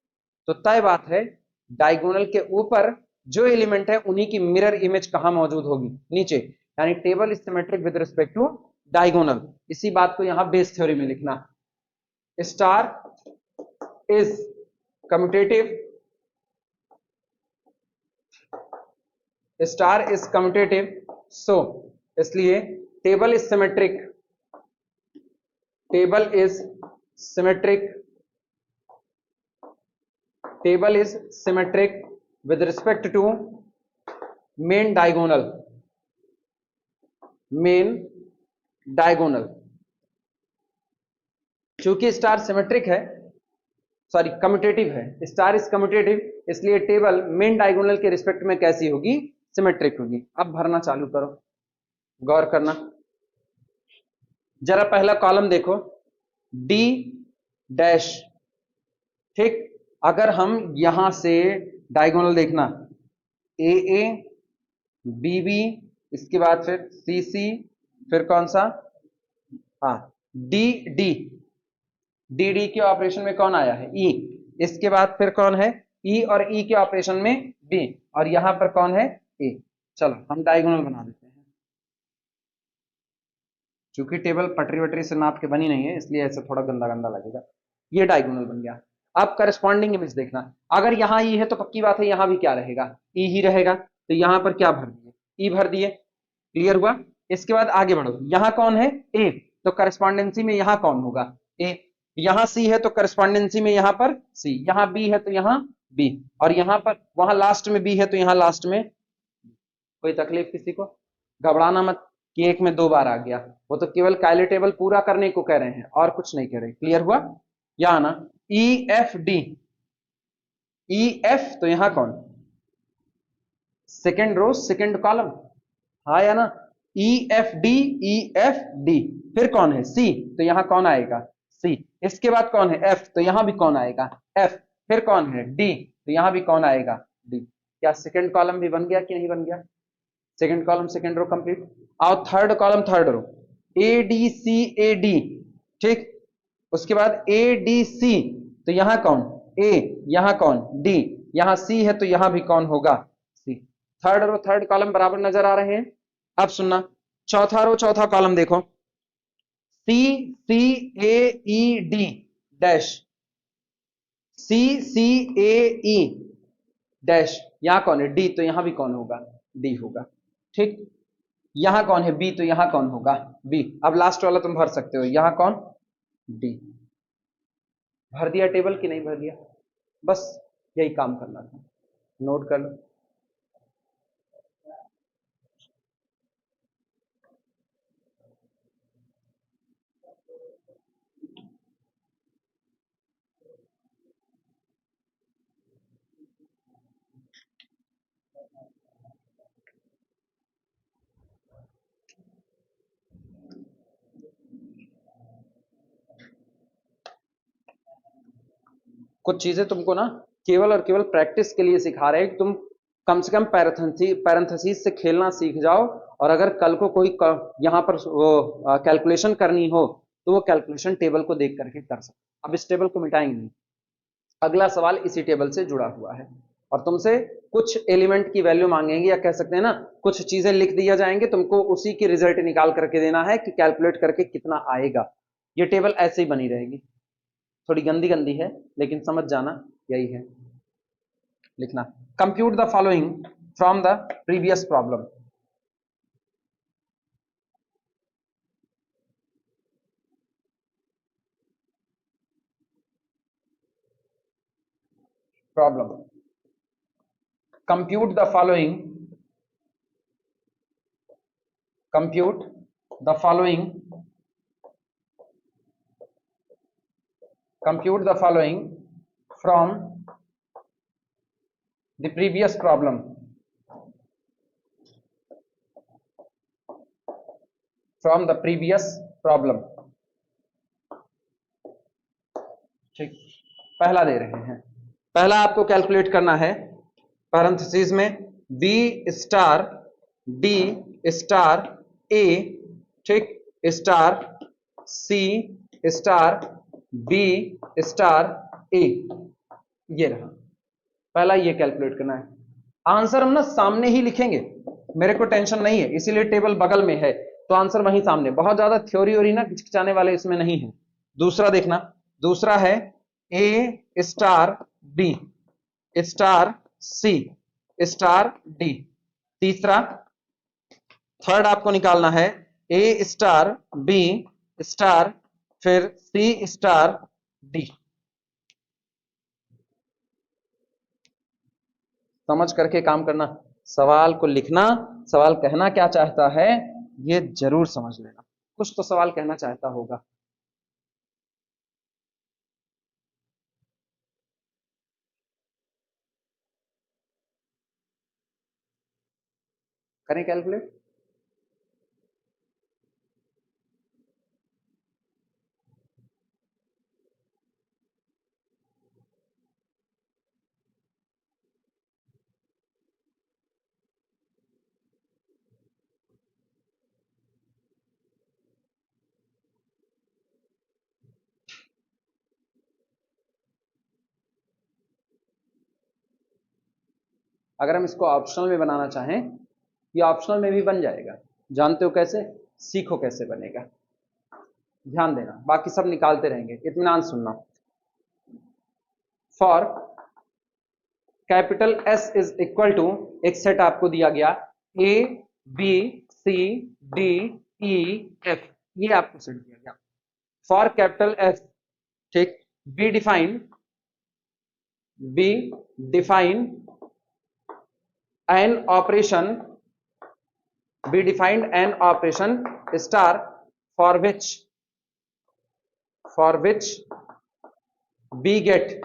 तो तय बात है डायगोनल के ऊपर जो एलिमेंट है उन्हीं की मिरर इमेज कहां मौजूद होगी, नीचे। यानी table is symmetric with respect to diagonal. इसी बात को यहां बेस थ्योरी में लिखना, star is commutative, star is commutative, so इसलिए table is symmetric, table is symmetric, table is symmetric with respect to main diagonal, main diagonal। चूंकि स्टार सिमेट्रिक है, सॉरी कम्यूटेटिव है, स्टार इज कम्यूटेटिव, इसलिए टेबल मेन डायगोनल के रिस्पेक्ट में कैसी होगी, सिमेट्रिक होगी। अब भरना चालू करो, गौर करना। जरा पहला कॉलम देखो, डी डैश, ठीक। अगर हम यहां से डायगोनल देखना, ए ए, बी बी, इसके बाद फिर सी सी, फिर कौन सा, हाँ डी डी, डी डी के ऑपरेशन में कौन आया है, ई। इसके बाद फिर कौन है, ई, और ई के ऑपरेशन में बी, और यहां पर कौन है, ए। चलो हम डायगोनल बना देते हैं। चूंकि टेबल पटरी वटरी से नाप के बनी नहीं है इसलिए ऐसा थोड़ा गंदा गंदा लगेगा। ये डायगोनल बन गया। अब करस्पॉन्डिंग इमेज देखना, अगर यहां ई है तो पक्की बात है यहां भी क्या रहेगा, ई ही रहेगा। तो यहां पर क्या भर दिए, ई भर दिए, क्लियर हुआ। इसके बाद आगे बढ़ो, यहां कौन है, ए, तो करस्पॉन्डेंसी में यहां कौन होगा, ए। यहां सी है तो करस्पॉन्डेंसी में यहां पर सी, यहां बी है तो यहां बी, और यहां पर वहां लास्ट में बी है तो यहां लास्ट में। कोई तकलीफ किसी को, घबराना मत कि एक में दो बार आ गया, वो तो केवल कायले टेबल पूरा करने को कह रहे हैं और कुछ नहीं कह रहे। क्लियर हुआ। यहां ना E F D, E F तो यहां कौन, सेकेंड रो सेकेंड कॉलम, हाँ या ना, E F D, E F D. फिर कौन है, सी, तो यहां कौन आएगा, सी। इसके बाद कौन है, एफ, तो यहां भी कौन आएगा, एफ। फिर कौन है, डी, तो यहां भी कौन आएगा, डी। क्या सेकेंड कॉलम भी बन गया कि नहीं बन गया, second column second row complete. और third column third row, A D C A D, ठीक। उसके बाद ए डी सी, तो यहां कौन, ए, यहां कौन, डी, यहां सी है तो यहां भी कौन होगा, सी। थर्ड रो थर्ड कॉलम बराबर नजर आ रहे हैं। अब सुनना, चौथा रो चौथा कॉलम देखो, सी सी ए ई डी डैश, सी सी ए ई डैश, यहां कौन है, डी, तो यहां भी कौन होगा, डी होगा, ठीक। यहां कौन है, बी, तो यहां कौन होगा, बी। अब लास्ट वाला तुम भर सकते हो, यहां कौन, डी। भर दिया टेबल कि नहीं भर दिया, बस यही काम करना था, नोट कर लो। कुछ चीजें तुमको ना केवल और केवल प्रैक्टिस के लिए सिखा रहे हैं कि तुम कम से कम पैरेंथेसिस से खेलना सीख जाओ, और अगर कल को कोई यहाँ पर वो कैलकुलेशन करनी हो तो वो कैलकुलेशन टेबल को देख करके कर सकते। अब इस टेबल को मिटाएंगे नहीं, अगला सवाल इसी टेबल से जुड़ा हुआ है। और तुमसे कुछ एलिमेंट की वैल्यू मांगेंगे, या कह सकते हैं ना कुछ चीजें लिख दिया जाएंगे, तुमको उसी की रिजल्ट निकाल करके देना है कि कैलकुलेट करके कितना आएगा। ये टेबल ऐसे ही बनी रहेगी, थोड़ी गंदी गंदी है लेकिन समझ जाना, यही है। लिखना compute the following from the previous problem. Problem compute the following compute the following compute the following from the previous problem from the previous problem। ठीक, पहला दे रहे हैं, पहला आपको कैलकुलेट करना है पैरेंथेसिस में बी स्टार डी स्टार ए, ठीक, star c star B star ए, ये रहा पहला, ये कैलकुलेट करना है। आंसर हम ना सामने ही लिखेंगे, मेरे को टेंशन नहीं है, इसीलिए टेबल बगल में है तो आंसर वहीं सामने, बहुत ज्यादा थ्योरी वोरी ना खिचखिचाने वाले इसमें नहीं है। दूसरा देखना, दूसरा है ए स्टार बी स्टार सी स्टार डी। तीसरा, थर्ड आपको निकालना है ए स्टार बी स्टार फिर सी स्टार डी। समझ करके काम करना, सवाल को लिखना, सवाल कहना क्या चाहता है ये जरूर समझ लेना, कुछ तो सवाल कहना चाहता होगा। करें कैलकुलेट। अगर हम इसको ऑप्शनल में बनाना चाहें, ये ऑप्शनल में भी बन जाएगा, जानते हो कैसे, सीखो कैसे बनेगा, ध्यान देना, बाकी सब निकालते रहेंगे, इत्मीनान सुनना। For capital S is equal to, एक सेट आपको दिया गया A B C D E F, ये आपको सेट दिया गया फॉर कैपिटल एस, ठीक, be define an operation, be defined an operation star for which be get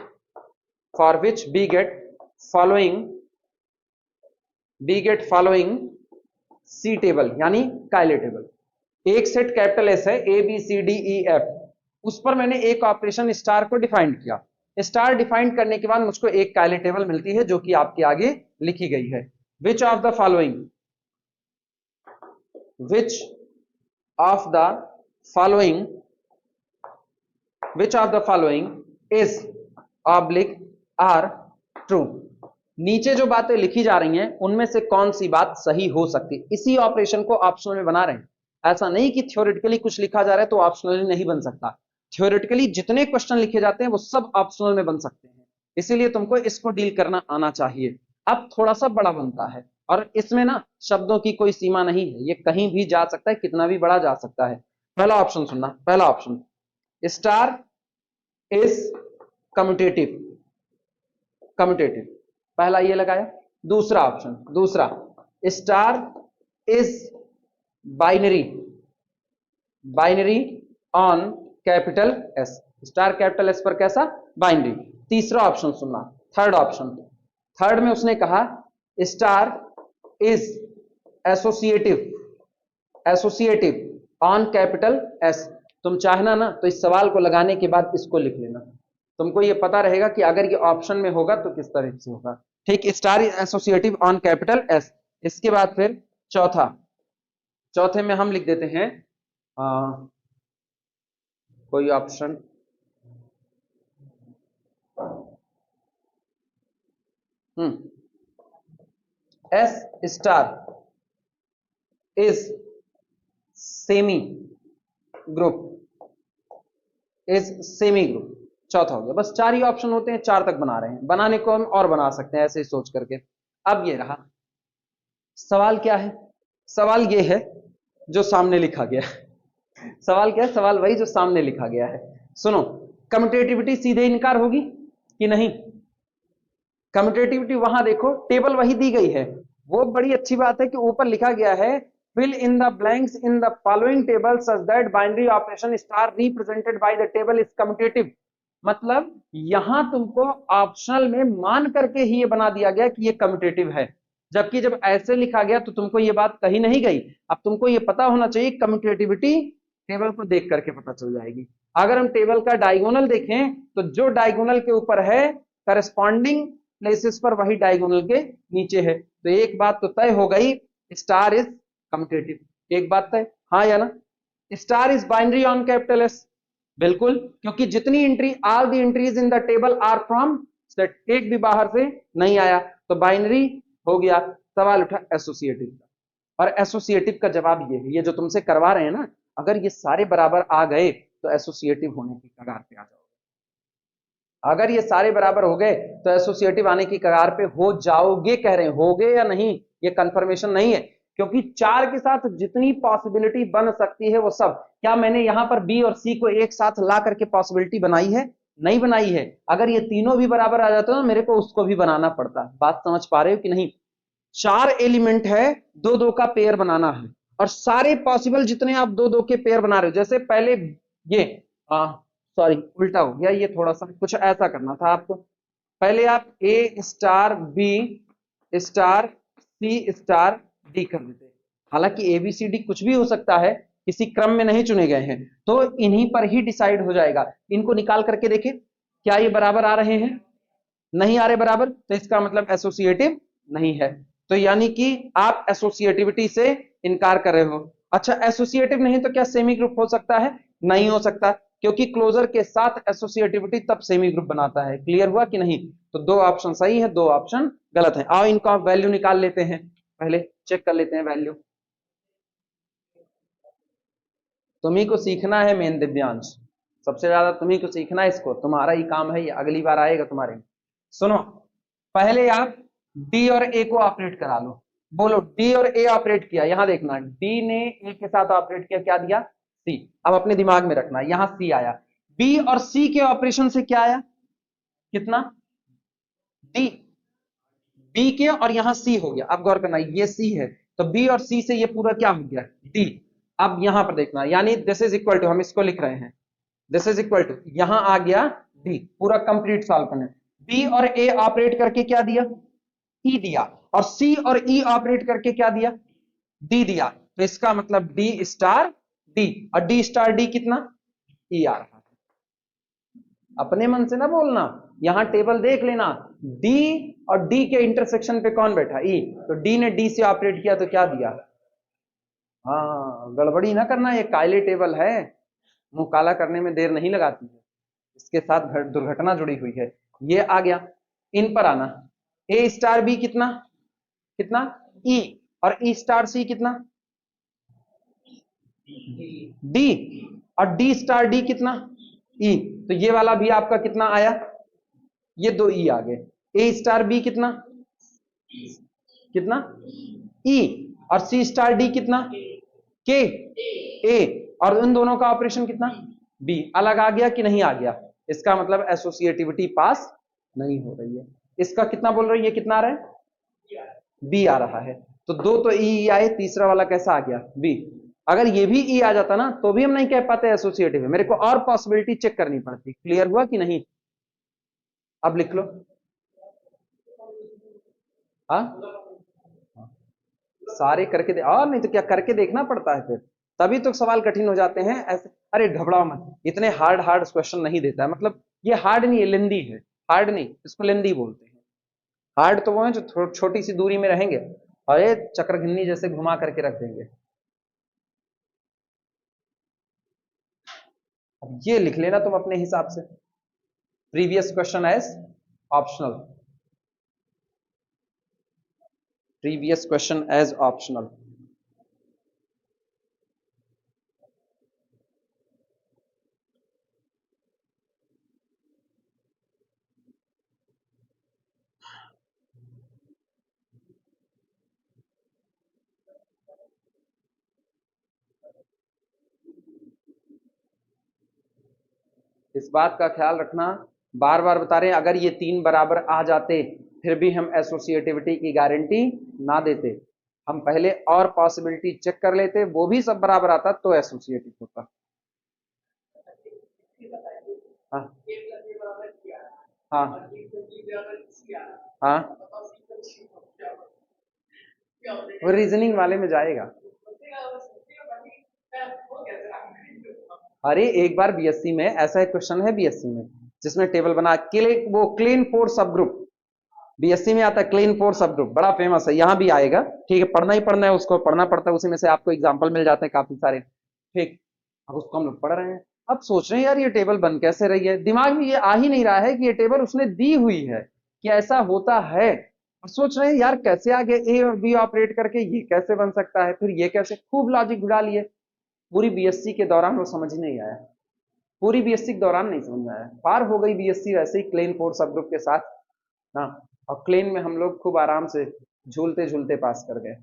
following see table, यानी कायले टेबल। एक सेट कैपिटल एस है A B C D E F, उस पर मैंने एक ऑपरेशन स्टार को डिफाइन किया, स्टार डिफाइन करने के बाद मुझको एक कायले टेबल मिलती है जो कि आपके आगे लिखी गई है। Which of the following is oblique are true. नीचे जो बातें लिखी जा रही हैं उनमें से कौन सी बात सही हो सकती है, इसी ऑपरेशन को ऑप्शनल में बना रहे हैं। ऐसा नहीं कि थ्योरेटिकली कुछ लिखा जा रहा है तो ऑप्शनली नहीं बन सकता, थ्योरेटिकली जितने क्वेश्चन लिखे जाते हैं वो सब ऑप्शनल में बन सकते हैं, इसीलिए तुमको इसको डील करना आना चाहिए। अब थोड़ा सा बड़ा बनता है और इसमें ना शब्दों की कोई सीमा नहीं है, ये कहीं भी जा सकता है, कितना भी बड़ा जा सकता है। पहला ऑप्शन सुनना, पहला ऑप्शन स्टार इज कम्यूटेटिव, पहला ये लगाया। दूसरा ऑप्शन, दूसरा star is binary on capital S, star capital S पर कैसा, बाइनरी। तीसरा ऑप्शन सुनना, थर्ड ऑप्शन, थर्ड में उसने कहा star is associative on capital S. तुम चाहना ना तो इस सवाल को लगाने के बाद इसको लिख लेना, तुमको ये पता रहेगा कि अगर ये ऑप्शन में होगा तो किस तरह से होगा, ठीक। Star is associative on capital S. इसके बाद फिर चौथा, चौथे में हम लिख देते हैं कोई option, S star is semi group, is semi group. चौथा हो गया। बस 4 ही ऑप्शन होते हैं, 4 तक बना रहे हैं, बनाने को हम और बना सकते हैं ऐसे ही सोच करके। अब ये रहा सवाल, क्या है सवाल? ये है जो सामने लिखा गया है। सवाल क्या है? सवाल वही जो सामने लिखा गया है। सुनो, कम्यूटेटिविटी सीधे इनकार होगी कि नहीं? कम्यूटेटिविटी वहां देखो, टेबल वही दी गई है। वो बड़ी अच्छी बात है कि ऊपर लिखा गया है fill in the blanks in the following table such that binary operation star represented by the table is commutative। मतलब यहां तुमको ऑप्शनल में मान करके ही ये बना दिया गया कि ये कम्यूटेटिव है, जबकि जब ऐसे लिखा गया तो तुमको ये बात कही नहीं गई। अब तुमको ये पता होना चाहिए, कम्यूटेटिविटी टेबल को देख करके पता चल जाएगी। अगर हम टेबल का डायगोनल देखें तो जो डायगोनल के ऊपर है करस्पॉन्डिंग प्लेसेस पर वही डायगोनल के नीचे है। तो एक बात तो तय हो गई, स्टार इज कम्यूटेटिव। एक बात तय, हाँ या ना? Star is binary on capital S, बिल्कुल, क्योंकि जितनी entry, all the entries in the table are from set, एक भी बाहर से नहीं आया, तो बाइनरी हो गया। सवाल उठा एसोसिएटिव का, और एसोसिएटिव का जवाब ये है, ये जो तुमसे करवा रहे हैं ना, अगर ये सारे बराबर आ गए तो एसोसिएटिव होने की कगार पे आ जाओगे। अगर ये सारे बराबर हो गए तो एसोसिएटिव आने की कगार पे हो जाओगे। कह रहे हैं होगे या नहीं, ये कंफर्मेशन नहीं है, क्योंकि 4 के साथ जितनी पॉसिबिलिटी बन सकती है वो सब। क्या मैंने यहां पर बी और सी को एक साथ ला करके पॉसिबिलिटी बनाई है? नहीं बनाई है। अगर ये तीनों भी बराबर आ जाते ना, मेरे को उसको भी बनाना पड़ता। बात समझ पा रहे हो कि नहीं? 4 एलिमेंट है, 2-2 का पेयर बनाना है, और सारे पॉसिबल जितने आप 2-2 के पेयर बना रहे हो, जैसे पहले ये सॉरी उल्टा हो गया, ये थोड़ा सा कुछ ऐसा करना था आपको। पहले आप ए स्टार बी स्टार सी स्टार डी कर देते। हालांकि एबीसीडी कुछ भी हो सकता है, किसी क्रम में नहीं चुने गए हैं, तो इन्हीं पर ही डिसाइड हो जाएगा। इनको निकाल करके देखें, क्या ये बराबर आ रहे हैं? नहीं आ रहे बराबर, तो इसका मतलब एसोसिएटिव नहीं है। तो यानी कि आप एसोसिएटिविटी से इनकार कर रहे हो। अच्छा, एसोसिएटिव नहीं तो क्या सेमी ग्रुप हो सकता है? नहीं हो सकता, क्योंकि क्लोजर के साथ एसोसिएटिविटी तब सेमी ग्रुप बनाता है। क्लियर हुआ कि नहीं? तो 2 ऑप्शन सही है, 2 ऑप्शन गलत है। आओ इनका वैल्यू निकाल लेते हैं, पहले चेक कर लेते हैं वैल्यू। तुम्ही को सीखना है मेन दिव्यांश, सबसे ज्यादा तुम्ही को सीखना है इसको, तुम्हारा ही काम है ये, अगली बार आएगा तुम्हारे। सुनो, पहले आप डी और ए को ऑपरेट करा लो। बोलो, डी और ए ऑपरेट किया, यहां देखना, डी ने ए के साथ ऑपरेट किया, क्या दिया? सी। अब अपने दिमाग में रखना, यहां सी आया, बी और सी के ऑपरेशन से क्या आया? कितना? डी। बी के और यहां सी हो गया। अब गौर करना, ये सी है, तो बी और सी से ये पूरा क्या हो गया? डी। अब यहां पर देखना, यानी दिस इज इक्वल टू, हम इसको लिख रहे हैं, दिस इज इक्वल टू, यहां आ गया डी, पूरा कंप्लीट सॉल्व करना। बी और ए ऑपरेट करके क्या दिया? ई दिया, और सी और ई ऑपरेट करके क्या दिया? डी दिया। तो इसका मतलब डी स्टार डी, और डी स्टार डी कितना? ई आ रहा है। अपने मन से ना बोलना, यहां टेबल देख लेना, डी और डी के इंटरसेक्शन पे कौन बैठा? ई। तो डी ने डी से ऑपरेट किया तो क्या दिया? हाँ, गड़बड़ी ना करना, ये काले टेबल है, मुंह काला करने में देर नहीं लगाती है, इसके साथ दुर्घटना जुड़ी हुई है। ये आ गया, इन पर आना, ए स्टार बी कितना? कितना? ई। और ई स्टार सी कितना? डी। और डी स्टार डी कितना? ई। तो ये वाला भी आपका कितना आया? ये 2 ई आ गए। ए स्टार बी कितना? कितना? ई। और सी स्टार डी कितना? के। ए। और इन दोनों का ऑपरेशन कितना? बी। अलग आ गया कि नहीं आ गया? इसका मतलब एसोसिएटिविटी पास नहीं हो रही है। इसका कितना बोल रही है, कितना आ रहा है? बी आ रहा है। तो 2 तो ई आए, तीसरा वाला कैसा आ गया? बी। अगर ये भी ई आ जाता ना तो भी हम नहीं कह पाते एसोसिएटिव है, मेरे को और पॉसिबिलिटी चेक करनी पड़ती। क्लियर हुआ कि नहीं? अब लिख लो। हाँ, सारे करके दे, और नहीं तो क्या, करके देखना पड़ता है फिर, तभी तो सवाल कठिन हो जाते हैं ऐसे। अरे घबराओ मत, इतने हार्ड हार्ड क्वेश्चन नहीं देता है, मतलब ये हार्ड नहीं है, लेंदी है। हार्ड नहीं, इसको लेंदी बोलते हैं। हार्ड तो वो है जो छोटी सी दूरी में रहेंगे और ये चक्रघिन्नी जैसे घुमा करके रख देंगे। अब ये लिख लेना तुम अपने हिसाब से, previous question as optional. Previous question as optional. इस बात का ख्याल रखना, बार बार बता रहे हैं, अगर ये तीन बराबर आ जाते फिर भी हम एसोसिएटिविटी की गारंटी ना देते, हम पहले और पॉसिबिलिटी चेक कर लेते, वो भी सब बराबर आता तो एसोसिएटिव होता। हाँ हाँ हाँ, वो रीजनिंग वाले में जाएगा। अरे एक बार बीएससी में ऐसा एक क्वेश्चन है, बीएससी में जिसमें टेबल बना वो क्लीन फोर सब ग्रुप, बीएससी में आता है क्लीन फोर सब ग्रुप, बड़ा फेमस है, यहाँ भी आएगा। ठीक है, पढ़ना ही पढ़ना है, उसको पढ़ना पड़ता है, उसी में से आपको एग्जाम्पल मिल जाते हैं काफी सारे। ठीक, अब उसको हम लोग पढ़ रहे हैं, अब सोच रहे हैं यार ये टेबल बन कैसे रही है, दिमाग में ये आ ही नहीं रहा है कि ये टेबल उसने दी हुई है कि ऐसा होता है, और सोच रहे हैं यार कैसे आगे ए और बी ऑपरेट करके ये कैसे बन सकता है, फिर ये कैसे, खूब लॉजिक भिड़ा लिए। पूरी बीएससी के दौरान वो समझ ही नहीं आया, पूरी बीएससी के दौरान नहीं समझ में आया, पार हो गई बीएससी वैसे ही क्लेन फोर सब ग्रुप के साथ ना, और क्लेन में हम लोग खूब आराम से झूलते झूलते पास कर गए।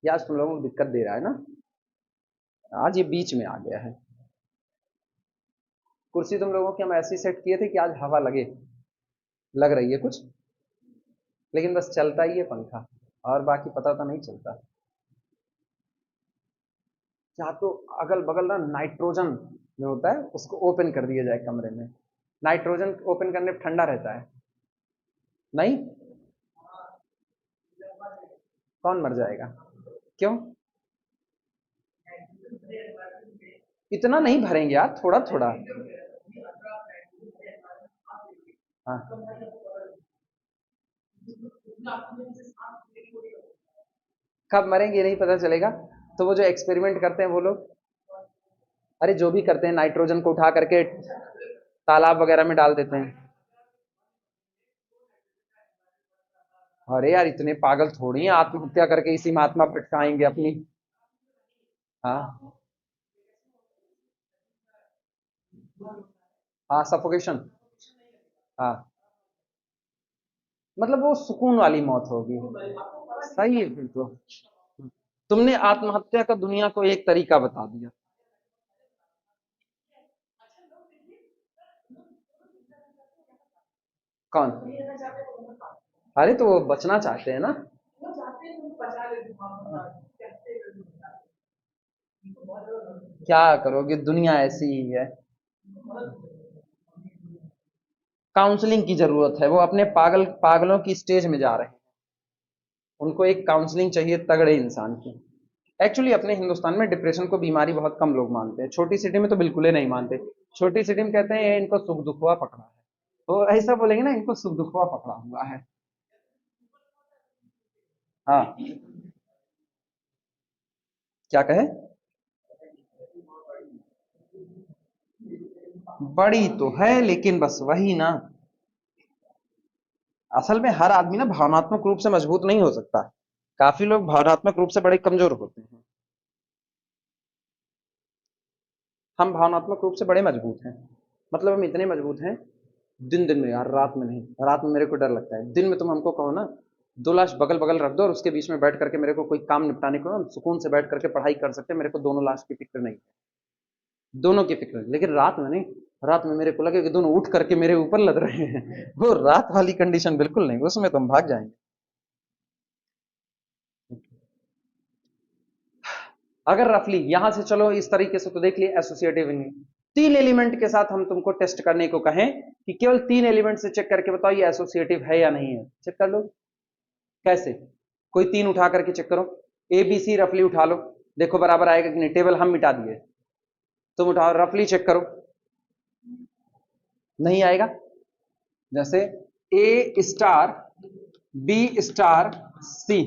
ये आज तुम लोगों को दिक्कत दे रहा है ना, आज ये बीच में आ गया है। कुर्सी तुम लोगों की हम ऐसी सेट किए थे कि आज हवा लगे, लग रही है कुछ, लेकिन बस चलता ही है पंखा, और बाकी पता तो नहीं चलता। या तो अगल बगल ना नाइट्रोजन में होता है, उसको ओपन कर दिया जाए कमरे में, नाइट्रोजन ओपन करने पर ठंडा रहता है। नहीं, कौन मर जाएगा, क्यों, इतना नहीं भरेंगे यार, थोड़ा थोड़ा। हाँ, कब मरेंगे नहीं पता चलेगा, तो वो जो एक्सपेरिमेंट करते हैं वो लोग, अरे जो भी करते हैं नाइट्रोजन को उठा करके तालाब वगैरह में डाल देते हैं। अरे यार इतने पागल थोड़ी हैं, आत्महत्या करके इसी में आत्मा प्रगटाएंगे अपनी। हाँ हाँ, सफोकेशन। हाँ, मतलब वो सुकून वाली मौत होगी। सही है फिर तो, तुमने आत्महत्या का दुनिया को एक तरीका बता दिया। कौन, अरे तो वो बचना चाहते हैं ना। क्या करोगे, दुनिया ऐसी ही है। काउंसलिंग की जरूरत है, वो अपने पागलों की स्टेज में जा रहे हैं, उनको एक काउंसलिंग चाहिए तगड़े इंसान की। एक्चुअली अपने हिंदुस्तान में डिप्रेशन को बीमारी बहुत कम लोग मानते हैं, छोटी सिटी में तो बिल्कुल ही नहीं मानते। छोटी सिटी में कहते हैं ये इनको सुख दुखवा पकड़ा है, तो ऐसा बोलेंगे ना, इनको सुख दुखवा पकड़ा हुआ है। हाँ, क्या कहे, बड़ी तो है लेकिन बस वही ना, असल में हर आदमी ना भावनात्मक रूप से मजबूत नहीं हो सकता, काफी लोग भावनात्मक रूप से बड़े कमजोर होते हैं, हम भावनात्मक रूप से बड़े मजबूत हैं। मतलब हम इतने मजबूत हैं, दिन दिन में यार, रात में नहीं, रात में मेरे को डर लगता है, दिन में तुम हमको कहो ना दो लाश बगल बगल रख दो और उसके बीच में बैठ करके मेरे को कोई काम निपटाने को, हम सुकून से बैठ करके पढ़ाई कर सकते हैं, मेरे को दोनों लाश की फिक्र नहीं, दोनों की फिक्र नहीं, लेकिन रात में नहीं, रात में मेरे को लगे कि दोनों उठ करके मेरे ऊपर लद रहे हैं वो रात वाली कंडीशन बिल्कुल नहीं, उसमें तुम भाग जाएंगे। अगर रफली यहां से चलो इस तरीके से तो देख लिए एसोसिएटिव नहीं, तीन एलिमेंट के साथ हम तुमको टेस्ट करने को कहें कि केवल तीन एलिमेंट से चेक करके बताओ ये एसोसिएटिव है या नहीं है, चेक कर लो। कैसे, कोई तीन उठा करके चेक करो, ए बी सी रफली उठा लो, देखो बराबर आएगा कि नहीं, टेबल हम मिटा दिए, तुम उठाओ रफली चेक करो, नहीं आएगा। जैसे A star B star C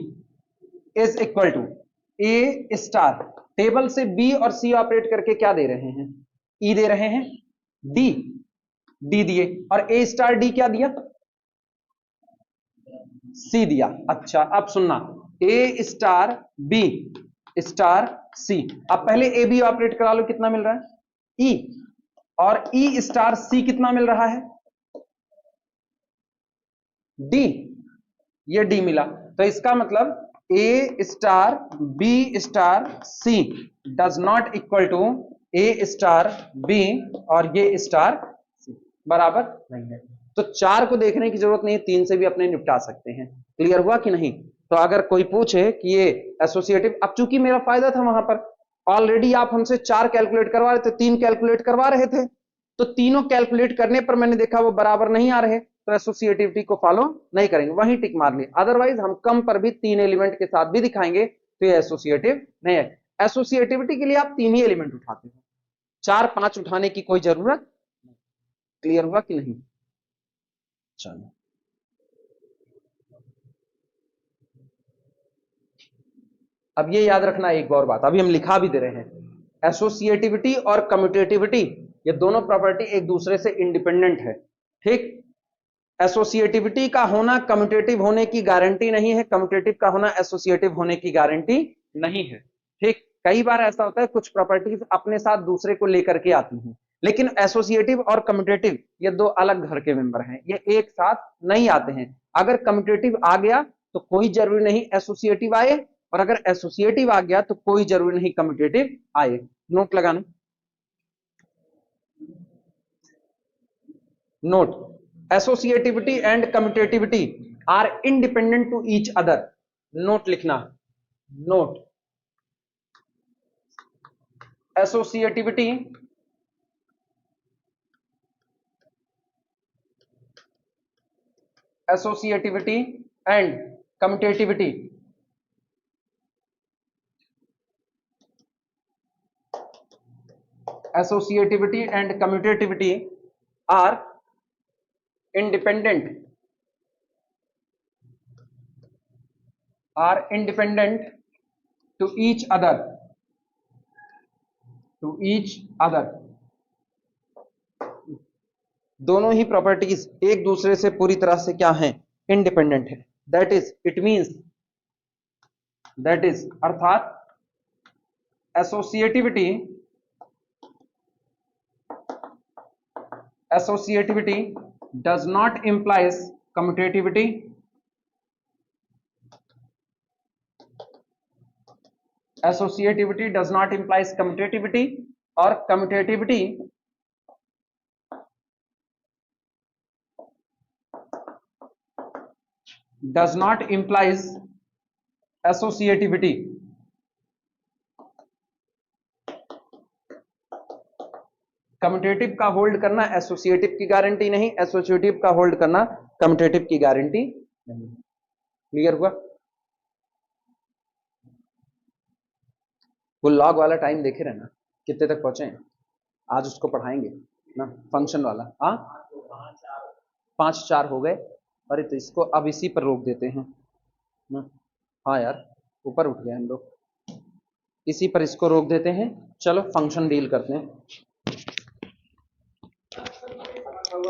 is equal to A star, table से बी और सी ऑपरेट करके क्या दे रहे हैं, ई दे रहे हैं, डी, डी दिए, और ए स्टार डी क्या दिया, सी दिया। अच्छा अब सुनना, ए स्टार बी स्टार सी, अब पहले ए बी ऑपरेट करा लो, कितना मिल रहा है ई, और ई स्टार सी कितना मिल रहा है डी, ये डी मिला। तो इसका मतलब A star B star C does not equal to A star B और ये स्टार सी, बराबर नहीं है। तो 4 को देखने की जरूरत नहीं है, 3 से भी अपने निपटा सकते हैं। क्लियर हुआ कि नहीं? तो अगर कोई पूछे कि ये एसोसिएटिव, अब चूंकि मेरा फायदा था वहां पर, ऑलरेडी आप हमसे 4 कैलकुलेट करवा रहे थे, 3 कैलकुलेट करवा रहे थे, तो तीनों कैलकुलेट करने पर मैंने देखा वो बराबर नहीं आ रहे, तो एसोसिएटिविटी को फॉलो नहीं करेंगे, वहीं टिक मार लिए। अदरवाइज हम कम पर भी 3 एलिमेंट के साथ भी दिखाएंगे तो ये एसोसिएटिव नहीं है। एसोसिएटिविटी के लिए आप 3 ही एलिमेंट उठाते हो, 4-5 उठाने की कोई जरूरत। क्लियर हुआ कि नहीं? चलो अब ये याद रखना एक और बात, अभी हम लिखा भी दे रहे हैं, एसोसिएटिविटी और कम्यूटेटिविटी ये दोनों प्रॉपर्टी एक दूसरे से इंडिपेंडेंट है। ठीक, एसोसिएटिविटी का होना कम्यूटेटिव होने की गारंटी नहीं है, कम्यूटेटिव का होना एसोसिएटिव होने की गारंटी नहीं है। ठीक, कई बार ऐसा होता है कुछ प्रॉपर्टीज अपने साथ दूसरे को लेकर के आती हैं, लेकिन एसोसिएटिव और कम्यूटेटिव ये दो अलग घर के मेंबर हैं, ये एक साथ नहीं आते हैं। अगर कम्यूटेटिव आ गया तो कोई जरूरी नहीं एसोसिएटिव आए, और अगर एसोसिएटिव आ गया तो कोई जरूरी नहीं कम्यूटेटिव आए। नोट लगाना, note, associativity and commutativity are independent to each other। Note लिखना, note, associativity and commutativity are independent to each other, दोनों ही प्रॉपर्टीज एक दूसरे से पूरी तरह से क्या हैं, इंडिपेंडेंट है। That is it means, that is अर्थात associativity does not implies commutativity, associativity does not implies commutativity, और commutativity does not implies associativity। Commutative का होल्ड करना एसोसिएटिव की गारंटी नहीं, एसोसिएटिव का होल्ड करना कम्यूटेटिव की गारंटी नहीं। क्लियर हुआ? वो लॉग वाला टाइम देखे रहना कितने तक पहुंचे हैं, आज उसको पढ़ाएंगे ना, फंक्शन वाला। हाँ 5-4 हो गए, अरे तो इसको अब इसी पर रोक देते हैं ना। हाँ यार ऊपर उठ गए हम लोग, इसी पर इसको रोक देते हैं। चलो फंक्शन डील करते हैं।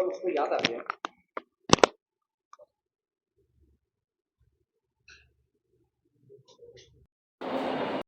उसको याद आ गया।